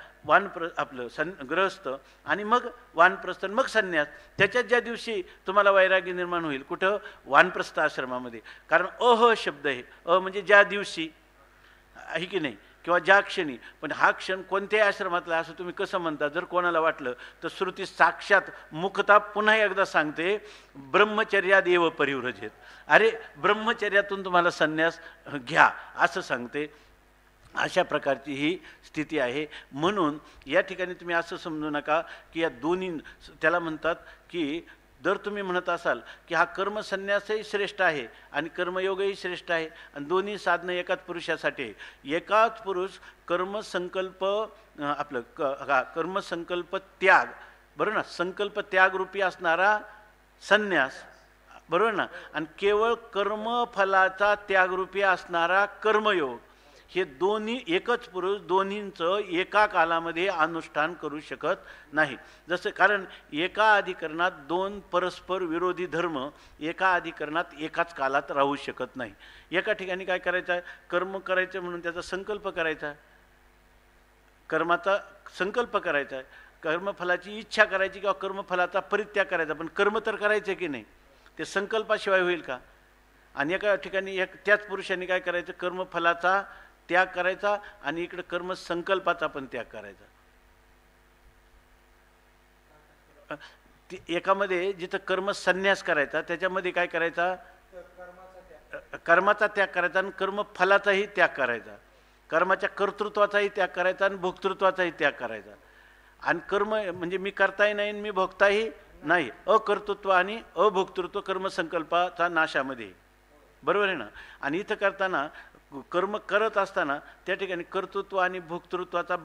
आपलं गृहस्थ आणि मग वानप्रस्थ, मग संन्यास. त्याच्यात ज्या दिवशी तुम्हाला वैराग्य निर्माण होईल, कुठं? वानप्रस्थ आश्रमामध्ये. कारण अह शब्द आहे. म्हणजे ज्या दिवशी आहे की नाही, किंवा ज्या क्षणी. पण हा क्षण कोणत्याही आश्रमातला असं तुम्ही कसं म्हणता? जर कोणाला वाटलं तर श्रुती साक्षात मुखता पुन्हा एकदा सांगते ब्रह्मचर्यादेव परिव्रजेत. अरे ब्रह्मचर्यातून तुम्हाला संन्यास घ्या असं सांगते. अशा प्रकारची ही स्थिती आहे. म्हणून या ठिकाणी तुम्ही असं समजू नका की या दोन्ही, त्याला म्हणतात की जर तुम्ही म्हणत असाल की हा कर्मसन्यासही श्रेष्ठ आहे आणि कर्मयोगही श्रेष्ठ आहे आणि दोन्ही साधनं एकाच पुरुषासाठी आहे, एकाच पुरुष कर्मसंकल्प कर्मसंकल्प त्याग, बरोबर ना, संकल्प त्यागरूपी असणारा संन्यास, बरोबर ना, आणि केवळ कर्मफलाचा त्यागरूपी असणारा कर्मयोग, हे दोन्ही एकच पुरुष दोन्हींचं एका कालामध्ये अनुष्ठान करू शकत नाही. जसं कारण एका अधिकरणात दोन परस्पर विरोधी धर्म एका अधिकरणात एकाच कालात राहू शकत नाही. एका ठिकाणी काय करायचं आहे, कर्म करायचं म्हणून त्याचा संकल्प करायचा, कर्माचा संकल्प करायचा आहे, कर्मफलाची इच्छा करायची किंवा कर्मफलाचा परित्याग करायचा, पण कर्म तर करायचं की नाही, ते संकल्पाशिवाय होईल का? आणि एका ठिकाणी त्याच पुरुषांनी काय करायचं, कर्मफलाचा त्याग करायचा आणि इकडे कर्मसंकल्पाचा पण त्याग करायचा. एकामध्ये जिथं कर्मसन्यास करायचा त्याच्यामध्ये काय करायचा, कर्माचा त्याग करायचा आणि कर्मफलाचाही त्याग करायचा, कर्माच्या कर्तृत्वाचाही त्याग करायचा आणि भोक्तृत्वाचाही त्याग करायचा. आणि कर्म म्हणजे मी करताही नाही आणि मी भोगताही नाही, अकर्तृत्व आणि अभोक्तृत्व कर्मसंकल्पाचा नाशामध्ये, बरोबर आहे ना. आणि इथं करताना कर्म करत असताना त्या ठिकाणी कर्तृत्व आणि भोक्तृत्वाचा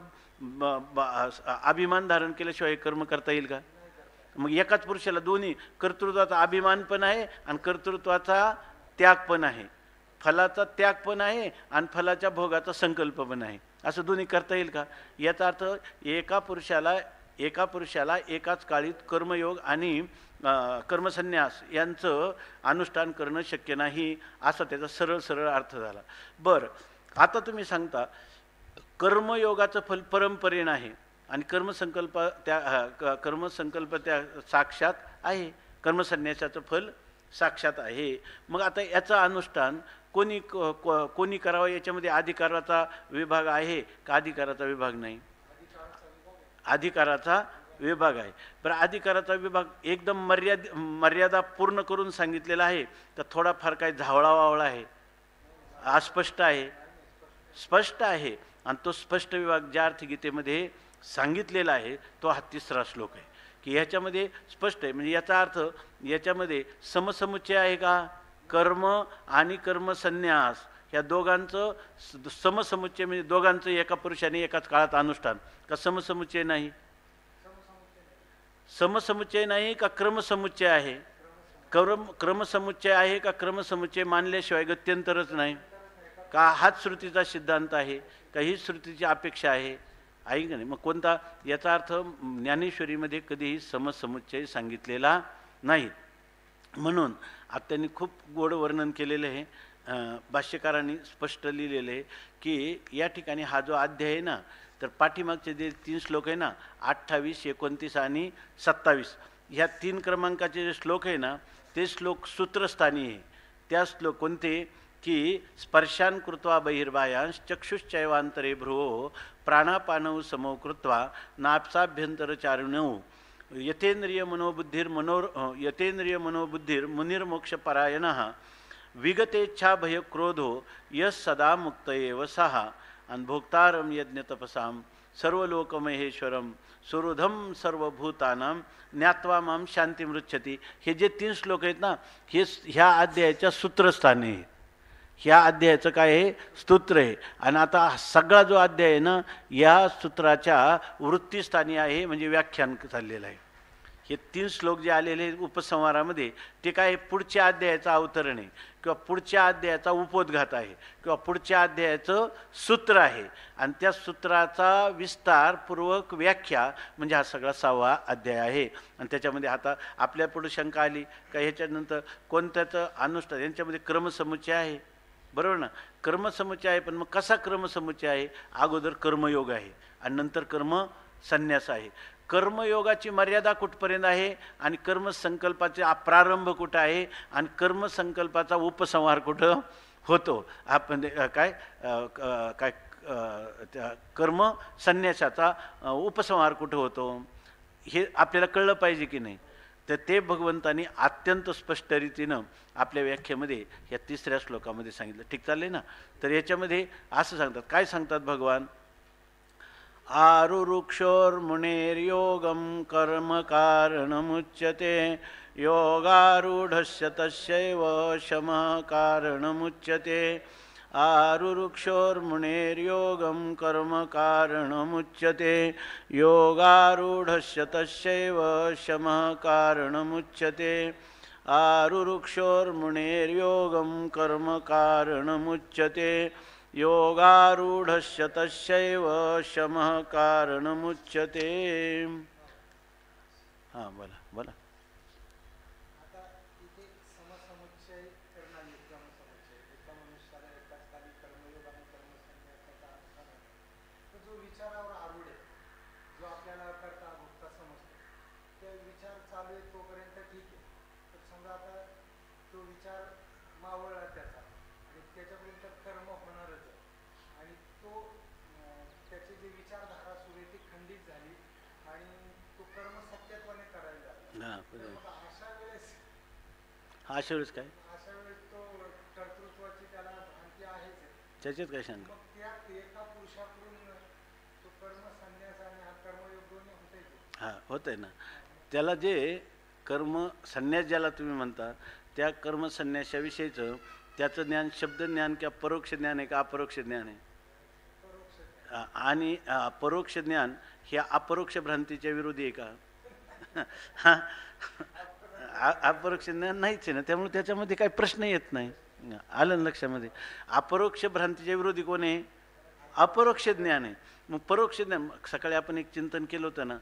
अभिमान धारण केल्याशिवाय कर्म करता येईल का? मग एकाच पुरुषाला दोन्ही कर्तृत्वाचा अभिमान पण आहे आणि कर्तृत्वाचा त्याग पण आहे, फलाचा त्याग पण आहे आणि फलाच्या भोगाचा संकल्प पण आहे, असं दोन्ही करता येईल का? याचा अर्थ एका पुरुषाला एकाच काळीत कर्मयोग आणि कर्मसन्यास यांचं अनुष्ठान करणं शक्य नाही, असा त्याचा सरळ अर्थ झाला. बरं, आता तुम्ही सांगता कर्मयोगाचं फल परंपरेनं आहे आणि कर्मसंकल्प त्या साक्षात आहे, कर्मसन्यासाचं फल साक्षात आहे. मग आता याचं अनुष्ठान कोणी करावं, याच्यामध्ये अधिकाराचा विभाग आहे का अधिकाराचा विभाग नाही? अधिकाराचा विभाग आहे. बरं, अधिकाराचा विभाग एकदम मर्यादा पूर्ण करून सांगितलेला आहे तर थोडाफार काय झावळा वावळा आहे, अस्पष्ट आहे? स्पष्ट आहे. आणि तो स्पष्ट विभाग ज्या अर्थगीतेमध्ये सांगितलेला आहे तो हा 3रा श्लोक आहे की ह्याच्यामध्ये स्पष्ट आहे. म्हणजे याचा अर्थ याच्यामध्ये समसमुच्चय आहे का? कर्म आणि कर्मसन्यास या दोघांचं समसमुच्चय, म्हणजे दोघांचं एका पुरुषाने एकाच काळात अनुष्ठान का समसमुच्चय नाही? समसमुच्चय नाही का क्रमसमुच्चय आहे? क्रमसमुच्चय आहे का क्रमसमुच्चय मानल्याशिवाय गत्यंतरच नाही का? हाच श्रुतीचा सिद्धांत आहे का ही श्रुतीची अपेक्षा आहे का नाही? मग कोणता? याचा अर्थ ज्ञानेश्वरीमध्ये कधीही समसमुच्चय सांगितलेला नाही. म्हणून आता त्यांनी खूप गोड वर्णन केलेलं आहे, भाष्यकारांनी स्पष्ट लिहिलेलं आहे की या ठिकाणी हा जो अध्याय आहे ना, तर पाठीमागचे जे 3 श्लोक आहे ना, 28, 29 आणि 27, ह्या 3 क्रमांकाचे जे श्लोक आहे ना ते श्लोक सूत्रस्थानी आहे. त्या श्लोक कोणते की स्पर्शान कृत्वा बहिर्बायांश चक्षुश्चैवांतरे भ्रुवो प्राणापानौ समो कृत्वा नाप्साभ्यंतरचारिणौ यतेन्द्रिय मनोबुद्धिर मुनिर्मोक्षपरायणः विगतेच्छा भयक्रोधो यस सदा मुक्त एव सहा आणि भोक्तारम यज्ञतपसाम सर्वलोकमहेश्वरम सुहृदम सर्वभूतानां ज्ञात्वा मां शांतिमृच्छति. हे जे 3 श्लोक आहेत ना, हे ह्या अध्यायाच्या सूत्रस्थानी आहेत. ह्या अध्यायाचं काय आहे? स्तोत्र आहे. आणि आता सगळा जो अध्याय आहे ना या सूत्राच्या वृत्तीस्थानी आहे, म्हणजे व्याख्यान चाललेलं आहे. हे 3 श्लोक जे आलेले उपसंहारामध्ये ते काय, पुढच्या अध्यायाचं अवतरण आहे किंवा पुढच्या अध्यायाचा उपोद्घात आहे किंवा पुढच्या अध्यायाचं सूत्र आहे. आणि त्या सूत्राचा विस्तारपूर्वक व्याख्या म्हणजे हा सगळा 6वा अध्याय आहे. आणि त्याच्यामध्ये आता आपल्या पुढे शंका आली का ह्याच्यानंतर कोणत्याचं अनुष्ठान, यांच्यामध्ये क्रमसमुच्चय आहे, बरोबर ना? कर्मसमुच्चय आहे, पण मग कसा क्रमसमुच्चय आहे? अगोदर कर्मयोग आहे आणि नंतर कर्मसन्यास आहे. कर्मयोगाची मर्यादा कुठपर्यंत आहे आणि कर्मसंकल्पाचे प्रारंभ कुठं आहे आणि कर्मसंकल्पाचा उपसंहार कुठं होतो? आपण काय काय कर्मसन्यासाचा उपसंहार कुठं होतो हे आपल्याला कळलं पाहिजे की नाही? तर ते भगवंतांनी अत्यंत स्पष्ट रीतीनं आपल्या व्याख्येमध्ये या 3ऱ्या श्लोकामध्ये सांगितलं. ठीक चाललंय ना. तर याच्यामध्ये असं सांगतात, काय सांगतात भगवान, आरुरुक्षोर्मुनेर्योगं कर्म कारणमुच्यते योगारूढस्य तस्यैव शमः कारणमुच्यते. आरुरुक्षोर्मुनेर्योगं कर्म कारणमुच्यते योगारूढस्य तस्यैव शमः कारणमुच्यते. आरुरुक्षोर्मुनेर्योगं कर्म कारणमुच्यते योगारूढस्य तस्यैव शमः कारणमुच्यते. हां बोला बोला. अशा वेळेस काय त्याच्यात काय सांग. हां होत आहे ना. त्याला जे कर्म संन्यास ज्याला तुम्ही म्हणता त्या कर्म संन्यासाविषयीचं त्याचं ज्ञान शब्द ज्ञान किंवा परोक्ष ज्ञान आहे का अपरोक्ष ज्ञान आहे. आणि परोक्ष ज्ञान हे अपरोक्ष भ्रांतीच्या विरोधी आहे का. हां अपरोक्ष ज्ञान नाहीच आहे ना. त्यामुळे त्याच्यामध्ये काही प्रश्न येत नाही. आलं लक्षामध्ये. अपरोक्ष भ्रांतीच्या विरोधी कोण आहे. अपरोक्ष ज्ञान आहे. मग परोक्ष ज्ञान सकाळी आपण एक चिंतन केलं होतं ना.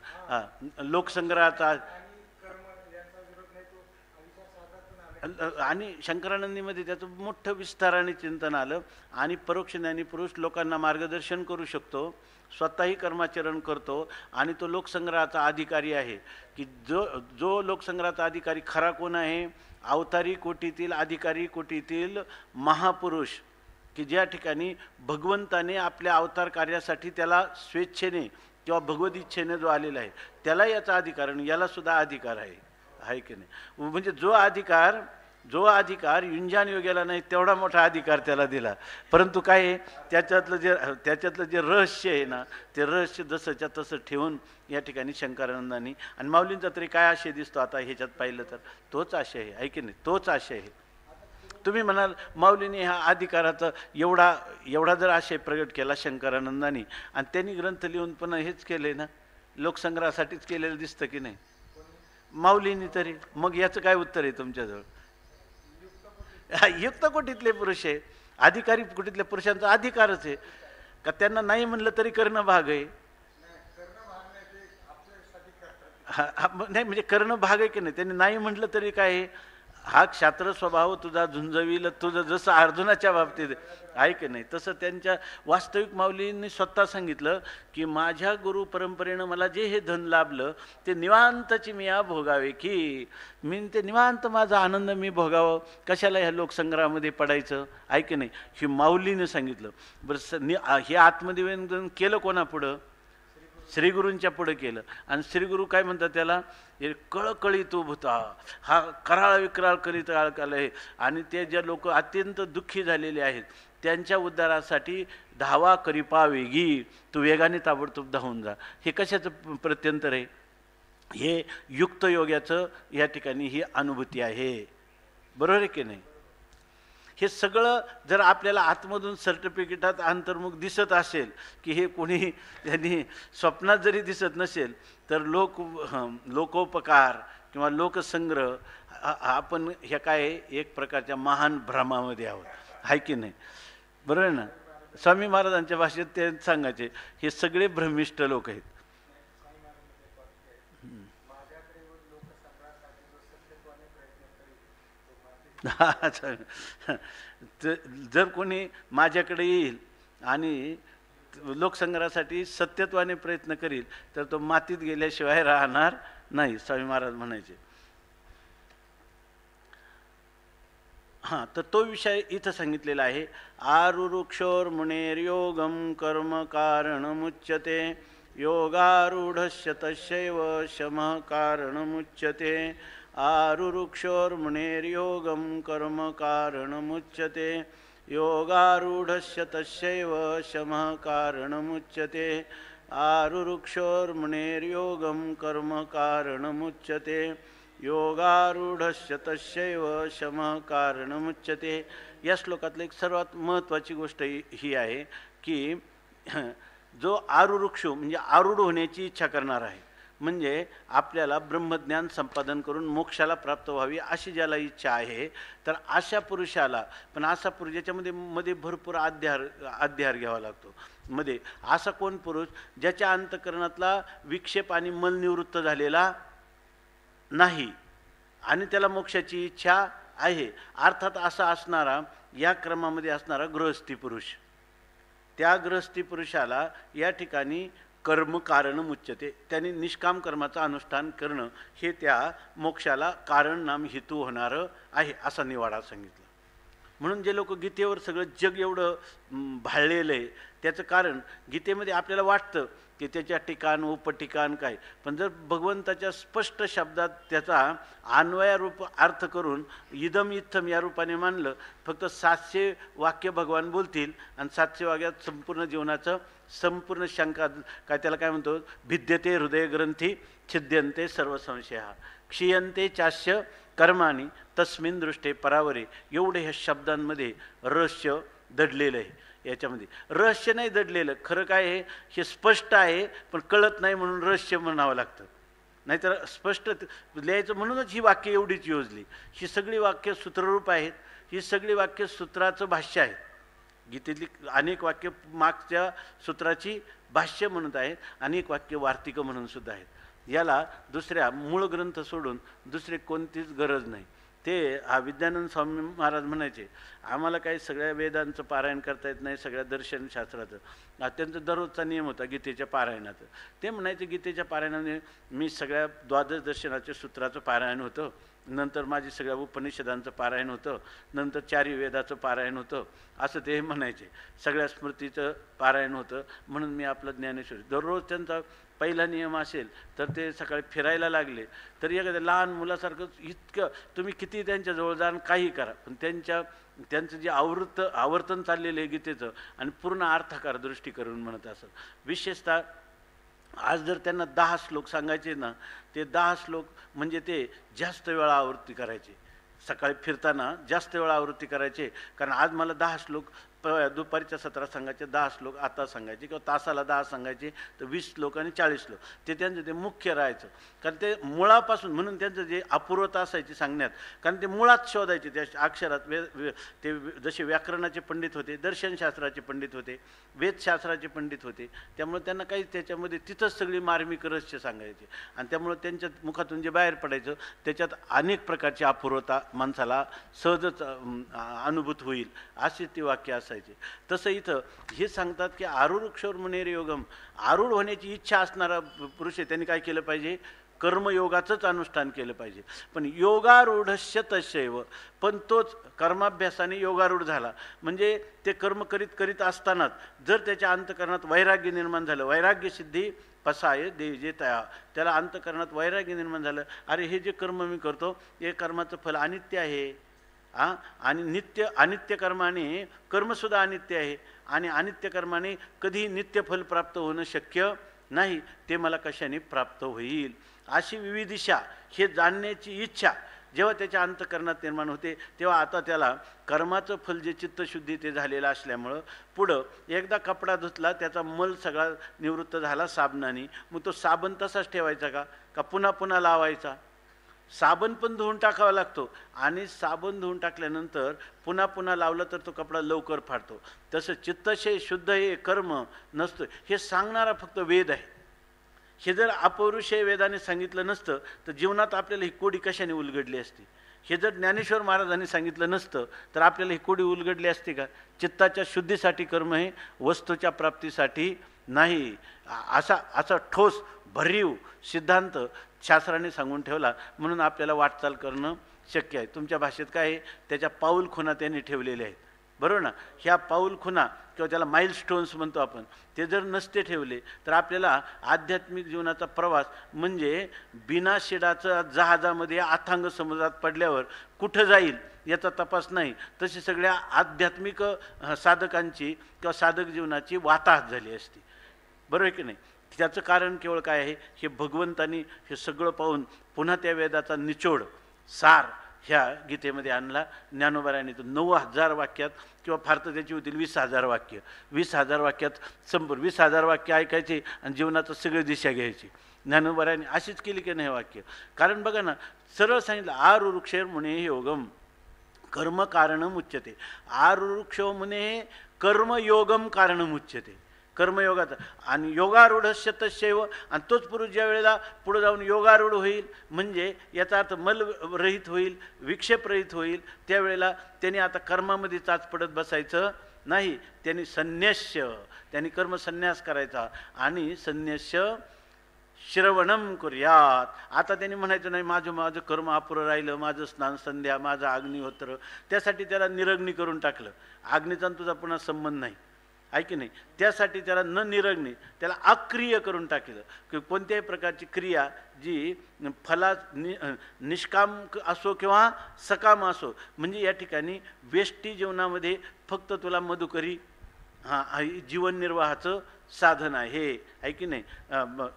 लोकसंग्रहाचा आणि शंकरानंदीमध्ये त्याचं मोठं विस्ताराने चिंतन आलं. आणि परोक्ष ज्ञानी पुरुष लोकांना मार्गदर्शन करू शकतो, स्वतःही कर्माचरण करतो आणि तो लोकसंग्रहाचा अधिकारी आहे. की जो लोकसंग्रहाचा अधिकारी खरा कोण आहे. अवतारी कोटीतील अधिकारी कोटीतील महापुरुष की ज्या ठिकाणी भगवंताने आपल्या अवतार कार्यासाठी त्याला स्वेच्छेने किंवा भगवत इच्छेने जो आलेला आहे त्याला याचा अधिकार आणि याला सुद्धा अधिकार आहे की नाही. म्हणजे जो अधिकार युंजान योग्याला नाही तेवढा मोठा अधिकार त्याला दिला. परंतु काय आहे त्याच्यातलं जे रहस्य आहे ना ते रहस्य जसंच्या तसं ठेवून या ठिकाणी शंकरानंदांनी आणि माऊलींचा तरी काय आशय दिसतो आता ह्याच्यात पाहिलं तर तोच आशय आहे की नाही. तोच आशय आहे. तुम्ही म्हणाल माऊलीने हा अधिकाराचा एवढा जर आशय प्रगट केला शंकरानंदांनी आणि त्यांनी ग्रंथ लिहून पण हेच केले ना लोकसंग्रहासाठीच केलेलं दिसतं की नाही माऊलींनी तरी. मग याचं काय उत्तर आहे तुमच्याजवळ. युक्त कोटीतले पुरुष आहे. अधिकारी कोटीतल्या पुरुषांचा अधिकारच आहे का त्यांना नाही म्हणलं तरी करणं भाग आहे. नाही म्हणजे करणं भाग आहे की नाही. त्यांनी नाही म्हटलं तरी काय आहे. हा क्षात्र स्वभाव तुझा झुंजवील तुझं जसं अर्जुनाच्या बाबतीत आहे की नाही तसं त्यांच्या वास्तविक माऊलींनी स्वतः सांगितलं की माझ्या गुरु परंपरेनं मला जे हे धन लाभलं ते निवांतची मी भोगावे की मी ते निवांत माझा आनंद मी भोगावं कशाला ह्या लोकसंग्रहामध्ये पडायचं आहे की नाही. हे माऊलीनं सांगितलं. बरं हे आत्मनिवेदन केलं कोणापुढं. श्रीगुरूंच्या पुढे केलं. आणि श्रीगुरू काय म्हणतात त्याला कळकळीत भूता हा कराळ विक्राळ करीत आहे. आणि ते ज्या लोक अत्यंत दुःखी झालेले आहेत त्यांच्या उद्धारासाठी धावा करी वेगी तू वेगाने ताबडतोब धावून जा. हे कशाचं प्रत्यंतर आहे. हे युक्त योगाचं या ठिकाणी ही अनुभूती आहे. बरोबर आहे की नाही. हे सगळं जर आपल्याला आतमधून सर्टिफिकेटात अंतर्मुख दिसत असेल की हे कोणी त्यांनी स्वप्नात जरी दिसत नसेल तर लोकोपकार किंवा लोकसंग्रह आपण ह्या काय एक प्रकारच्या महान भ्रमामध्ये आहोत आहे की नाही. बरोबर आहे ना. स्वामी महाराजांच्या भाषेत ते सांगायचे हे सगळे भ्रमिष्ठ लोक आहेत. जर कोणी माझ्याकडे येईल आणि लोकसंग्रहासाठी सत्यत्वाने प्रयत्न करील तर तो मातीत गेल्याशिवाय राहणार नाही स्वामी महाराज म्हणायचे. हां तर तो विषय इथं सांगितलेला आहे. आरुरुक्षोर्मुनेर्योगम कर्म कारणमुच्यते योगारूढस्य तस्यैव शमः कारणमुच्यते आरुरुक्षोर्मुनेर्योगं कर्म कारणमुच्यते योगारूढस्य तस्यैव शमः कारणमुच्यते आरुरुक्षोर्मुनेर्योगं कर्म कारणमुच्यते योगारूढस्य तस्यैव शमः कारणमुच्यते. या श्लोकातली एक सर्वात महत्त्वाची गोष्ट ही आहे की जो आरुरुक्षु म्हणजे आरूढ होण्याची इच्छा करणार आहे, म्हणजे आपल्याला ब्रह्मज्ञान संपादन करून मोक्षाला प्राप्त व्हावी अशी ज्याला इच्छा आहे, तर अशा पुरुषाला, पण असा पुरुष ज्याच्यामध्ये भरपूर अध्यार घ्यावा लागतो. मध्ये असा कोण पुरुष ज्याच्या अंतःकरणातला विक्षेप आणि मल निवृत्त झालेला नाही आणि त्याला मोक्षाची इच्छा आहे. अर्थात असा असणारा, या क्रमामध्ये असणारा गृहस्थी पुरुष, त्या गृहस्थी पुरुषाला या ठिकाणी कर्म कारणमुच्यते, त्यांनी निष्काम कर्माचं अनुष्ठान करणं हे त्या मोक्षाला कारण नाम हेतू होणारं आहे असा निवाडा सांगितला. म्हणून जे लोक गीतेवर सगळं जग एवढं भाळलेलं आहे त्याचं कारण गीतेमध्ये आपल्याला वाटतं की त्याच्या ठिकाण उपठिकाण काय, पण जर भगवंताच्या स्पष्ट शब्दात त्याचा अन्वयारूप अर्थ करून इदम इत्थम या रूपाने मानलं, फक्त 700 वाक्य भगवान बोलतील आणि 700 वाक्यात संपूर्ण जीवनाचं संपूर्ण शंका काय, त्याला काय म्हणतो, भिद्यते हृदय ग्रंथी छिद्यंते सर्व संशय क्षीयंते चास्य कर्माणी तस्मिन दृष्टे परावरे. एवढे ह्या शब्दांमध्ये रहस्य दडलेलं आहे. याच्यामध्ये रहस्य नाही दडलेलं, खरं काय आहे हे स्पष्ट आहे, पण कळत नाही म्हणून रहस्य म्हणावं लागतं. नाहीतर स्पष्ट लिहायचं म्हणूनच ही वाक्य एवढीच योजली. ही सगळी वाक्य सूत्ररूप आहेत, ही सगळी वाक्य सूत्राचं भाष्य आहे. गीतेतली अनेक वाक्य मागच्या सूत्राची भाष्य म्हणत आहेत, अनेक वाक्य वार्तिक म्हणून सुद्धा आहेत. याला दुसऱ्या मूळ ग्रंथ सोडून दुसरे कोणतीच गरज नाही. ते विद्यानंद स्वामी महाराज म्हणायचे, आम्हाला काही सगळ्या वेदांचं पारायण करता येत नाही, सगळ्या दर्शनशास्त्राचं. त्यांचा दररोजचा नियम होता गीतेच्या पारायणाचं. ते म्हणायचे गीतेच्या पारायणाने मी सगळ्या द्वादश दर्शनाच्या सूत्राचं पारायण होतं, नंतर माझी सगळ्या उपनिषदांचं पारायण होतं, नंतर 4 वेदाचं पारायण होतं, असं ते म्हणायचे. सगळ्या स्मृतीचं पारायण होतं, म्हणून मी आपलं ज्ञानेश्वर. दररोज त्यांचा पहिला नियम असेल तर ते सकाळी फिरायला लागले तर एखाद्या लहान मुलासारखं इतकं तुम्ही किती त्यांच्याजवळ जाण काही करा, पण त्यांचं जे आवर्तन चाललेलं आहे गीतेचं आणि पूर्ण अर्थकार दृष्टी करून म्हणत असत. विशेषतः आज जर त्यांना 10 श्लोक सांगायचे ना, ते 10 श्लोक म्हणजे ते जास्त वेळा आवृत्ती करायचे. सकाळी फिरताना जास्त वेळा आवृत्ती करायचे, कारण आज मला 10 श्लोक दुपारीच्या 17 सांगायचे, 10 श्लोक आता सांगायचे, किंवा तासाला 10 सांगायचे, तर 20 श्लोक आणि 40 श्लोक ते त्यांचं ते मुख्य राहायचं. कारण ते मुळापासून, म्हणून त्यांचं जे अपूर्वता असायची सांगण्यात, कारण ते मुळात शोधायचे त्या अक्षरात. ते जसे व्याकरणाचे पंडित होते, दर्शनशास्त्राचे पंडित होते, वेदशास्त्राचे पंडित होते, त्यामुळे त्यांना काही त्याच्यामध्ये तिथंच सगळी मार्मिक रहस्य सांगायचे. आणि त्यामुळे त्यांच्या मुखातून जे बाहेर पडायचं त्याच्यात अनेक प्रकारची अपूर्वता माणसाला सहजच अनुभूत होईल अशी ती वाक्य असायची. तसं इथं हे सांगतात की आरुरुक्षोर मुनेर योगम, आरूढ होण्याची इच्छा असणारा पुरुष आहे त्यांनी काय केलं पाहिजे, कर्मयोगाचंच अनुष्ठान केलं पाहिजे. पण योगारूढस्य तस्यैव, पण तोच कर्माभ्यासाने योगारूढ झाला म्हणजे ते कर्म करीत असतानाच जर त्याच्या अंतःकरणात वैराग्य निर्माण झालं, वैराग्य सिद्धी पसाय देजे तया, त्याला अंतःकरणात वैराग्य निर्माण झालं, अरे हे जे कर्म मी करतो हे कर्माचं फल अनित्य आहे, आणि अनित्य कर्माने कर्मसुद्धा अनित्य आहे, आणि अनित्य कर्माने कधीही नित्य फल प्राप्त होणं शक्य नाही, ते मला कशाने प्राप्त होईल, अशी विविधिशा हे जाणण्याची इच्छा जेव्हा त्याच्या अंतःकरणात निर्माण होते, तेव्हा आता त्याला कर्माचं फल जे चित्तशुद्धी ते झालेलं असल्यामुळं पुढं एकदा कपडा धुतला, त्याचा मल सगळा निवृत्त झाला साबणाने, मग तो साबण तसाच ठेवायचा का पुन्हा पुन्हा लावायचा? साबण पण धुवून टाकावा लागतो, आणि साबण धुवून टाकल्यानंतर पुन्हा पुन्हा लावलं तर तो कपडा लवकर फाटतो. तसं चित्तशय शुद्ध हे कर्म नसतं, हे सांगणारा फक्त वेद आहे. हे जर अपौरुषेय वेदाने सांगितलं नसतं तर जीवनात आपल्याला ही कोडी कशाने उलगडली असती? हे जर ज्ञानेश्वर महाराजांनी सांगितलं नसतं तर आपल्याला ही कोडी उलगडली असते का? चित्ताच्या शुद्धीसाठी कर्म हे, वस्तूच्या प्राप्तीसाठी नाही, असा ठोस भरीव सिद्धांत शास्त्राने सांगून ठेवला. म्हणून आपल्याला वाटचाल करणं शक्य आहे. तुमच्या भाषेत काय आहे, त्याच्या पाऊल खुणा त्यांनी ठेवलेल्या आहेत. बरोबर ना. ह्या पाऊल खुणा किंवा त्याला माइलस्टोन्स म्हणतो आपण, ते जर नसते ठेवले तर आपल्याला आध्यात्मिक जीवनाचा प्रवास म्हणजे बिना शिडाचं जहाजामध्ये अथांग समुद्रात पडल्यावर कुठं जाईल याचा तपास नाही, तशी सगळ्या आध्यात्मिक साधकांची किंवा साधक जीवनाची वाताहत झाली असती. बरोबर आहे की नाही. त्याचं कारण केवळ काय आहे, हे भगवंतानी हे सगळं पाहून पुन्हा त्या वेदाचा निचोड सार ह्या गीतेमध्ये आणला. ज्ञानोबारायांनी तो 9,000 वाक्यात किंवा फार तर त्याची होतील 20,000 वाक्य, 20,000 वाक्यात संपूर्ण 20,000 वाक्य ऐकायचे आणि जीवनाचं सगळी दिशा घ्यायची. ज्ञानोबारायांनी अशीच केली की नाही वाक्य. कारण बघा ना, सरळ सांगितलं आरुरुक्षेर मुने योगम कर्म कारणम उच्यते. आरुरुक्षो मुने कर्मयोगम कारणम उच्यते. कर्मयोगाचा आणि योगारूढ तस्यैव, आणि तोच पुरुष ज्या वेळेला पुढे जाऊन योगारूढ होईल म्हणजे याचा अर्थ मलरहित होईल, विक्षेपरहित होईल, त्यावेळेला त्यांनी आता कर्मामध्ये चाच पडत बसायचं नाही. त्यांनी संन्यास्य, त्यांनी कर्मसन्यास करायचा आणि संन्यास्य श्रवणम कुर्यात. आता त्यांनी म्हणायचं नाही माझं कर्म अपुरं राहिलं, माझं स्नान संध्या, माझं अग्निहोत्र, त्यासाठी त्याला निरग्नी करून टाकलं. अग्नीचा तुझा पुन्हा संबंध नाही, आहे की नाही. त्यासाठी त्याला न निरग्नी, त्याला अक्रिय करून टाकलं की कोणत्याही प्रकारची क्रिया जी निष्काम असो किंवा सकाम असो, म्हणजे या ठिकाणी व्यष्टी जीवनामध्ये फक्त तुला मधुकरी जीवननिर्वाहाचं साधन आहे की नाही.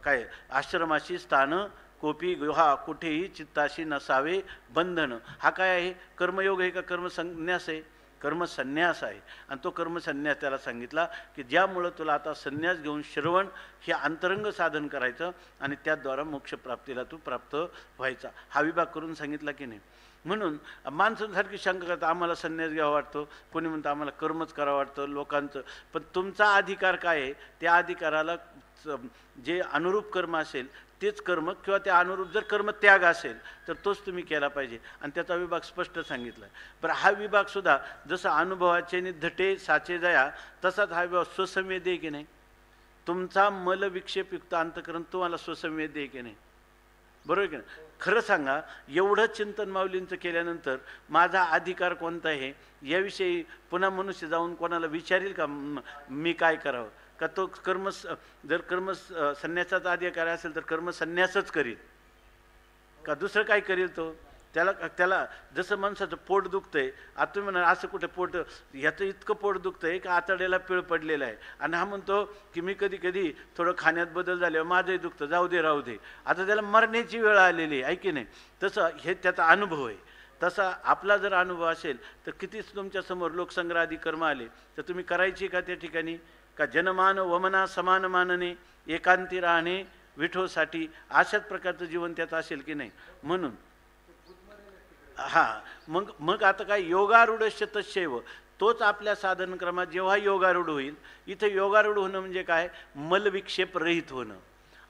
काय आश्रमाशी स्थान कोपी गुहा कुठेही चित्ताशी नसावे बंधन. हा काय आहे, कर्मयोग आहे का कर्मसन्यास आहे? कर्मसन्यास आहे. आणि तो कर्मसन्यास त्याला सांगितला की ज्यामुळं तुला आता संन्यास घेऊन श्रवण हे अंतरंग साधन करायचं आणि त्याद्वारा मोक्षप्राप्तीला तू प्राप्त व्हायचा, हा विभाग करून सांगितला की नाही. म्हणून माणसांसारखी शंका करतात, आम्हाला संन्यास घ्यावा वाटतो, कोणी म्हणतं आम्हाला कर्मच करावं वाटतं लोकांचं. पण तुमचा अधिकार काय आहे, त्या अधिकाराला जे अनुरूप कर्म असेल तेच कर्म, किंवा त्या अनुरूप जर कर्म त्याग असेल तर तोच तुम्ही केला पाहिजे. आणि त्याचा विभाग स्पष्ट सांगितला. बरं, हा विभागसुद्धा जसं अनुभवाचे धटे साचे जया, तसाच हा विभाग स्वसंवेद आहे की नाही. तुमचा मलविक्षेपयुक्त अंतकरण तुम्हाला स्वसंवेद आहे की नाही. बरोबर की नाही. खरं सांगा, एवढं चिंतन माऊलींचं केल्यानंतर माझा अधिकार कोणता आहे याविषयी पुन्हा मनुष्य जाऊन कोणाला विचारेल का मी काय करावं? का तो जर संन्यासाचा अधिकार असेल तर कर्मसन्यासच करील का दुसरं काय करील? तो त्याला जसं माणसाचं पोट दुखतंय, आता तुम्ही म्हणा असं कुठे पोट, ह्याचं इतकं पोट दुखतंय का आतड्याला पिळ पडलेला आहे, आणि हा म्हणतो की मी कधी कधी थोडं खाण्यात बदल झाल्यावर माझंही दुखतं, जाऊ दे राहू दे. आता त्याला मरण्याची वेळ आलेली आहे की नाही. तसं हे त्याचा अनुभव आहे. तसा आपला जर अनुभव असेल तर कितीच तुमच्यासमोर लोकसंग्रहादी कर्म आले तर तुम्ही करायची का त्या ठिकाणी? का जनमान वमना समान मानने एकांती राहणे विठोसाठी, अशाच प्रकारचं जीवन त्याचं असेल की नाही. म्हणून मग आता काय, योगारूढ तस्यैव, तोच आपल्या साधनक्रमात जेव्हा योगारूढ होईल, इथं योगारूढ होणं म्हणजे काय, मलविक्षेप रहित होणं.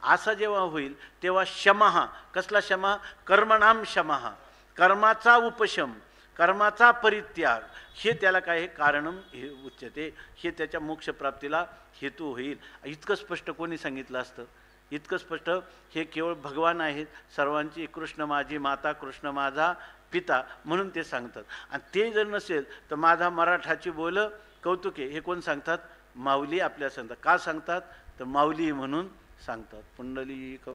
असं जेव्हा होईल तेव्हा शमः, कसला शमः? कर्मणाम शमः, कर्माचा उपशम, कर्माचा परित्याग, हे त्याला काय, हे कारणम हे उच्यते, हे त्याच्या मोक्षप्राप्तीला हेतू होईल. इतकं स्पष्ट कोणी सांगितलं असतं? इतकं स्पष्ट हे केवळ भगवान आहेत, सर्वांची कृष्ण माझी माता, कृष्ण माझा पिता म्हणून ते सांगतात. आणि ते जर नसेल तर माझा मराठाची बोल कौतुके, हे कोण सांगतात? माऊली आपल्या सांगतात. का सांगतात? तर माऊली म्हणून सांगतात. पुंडलिक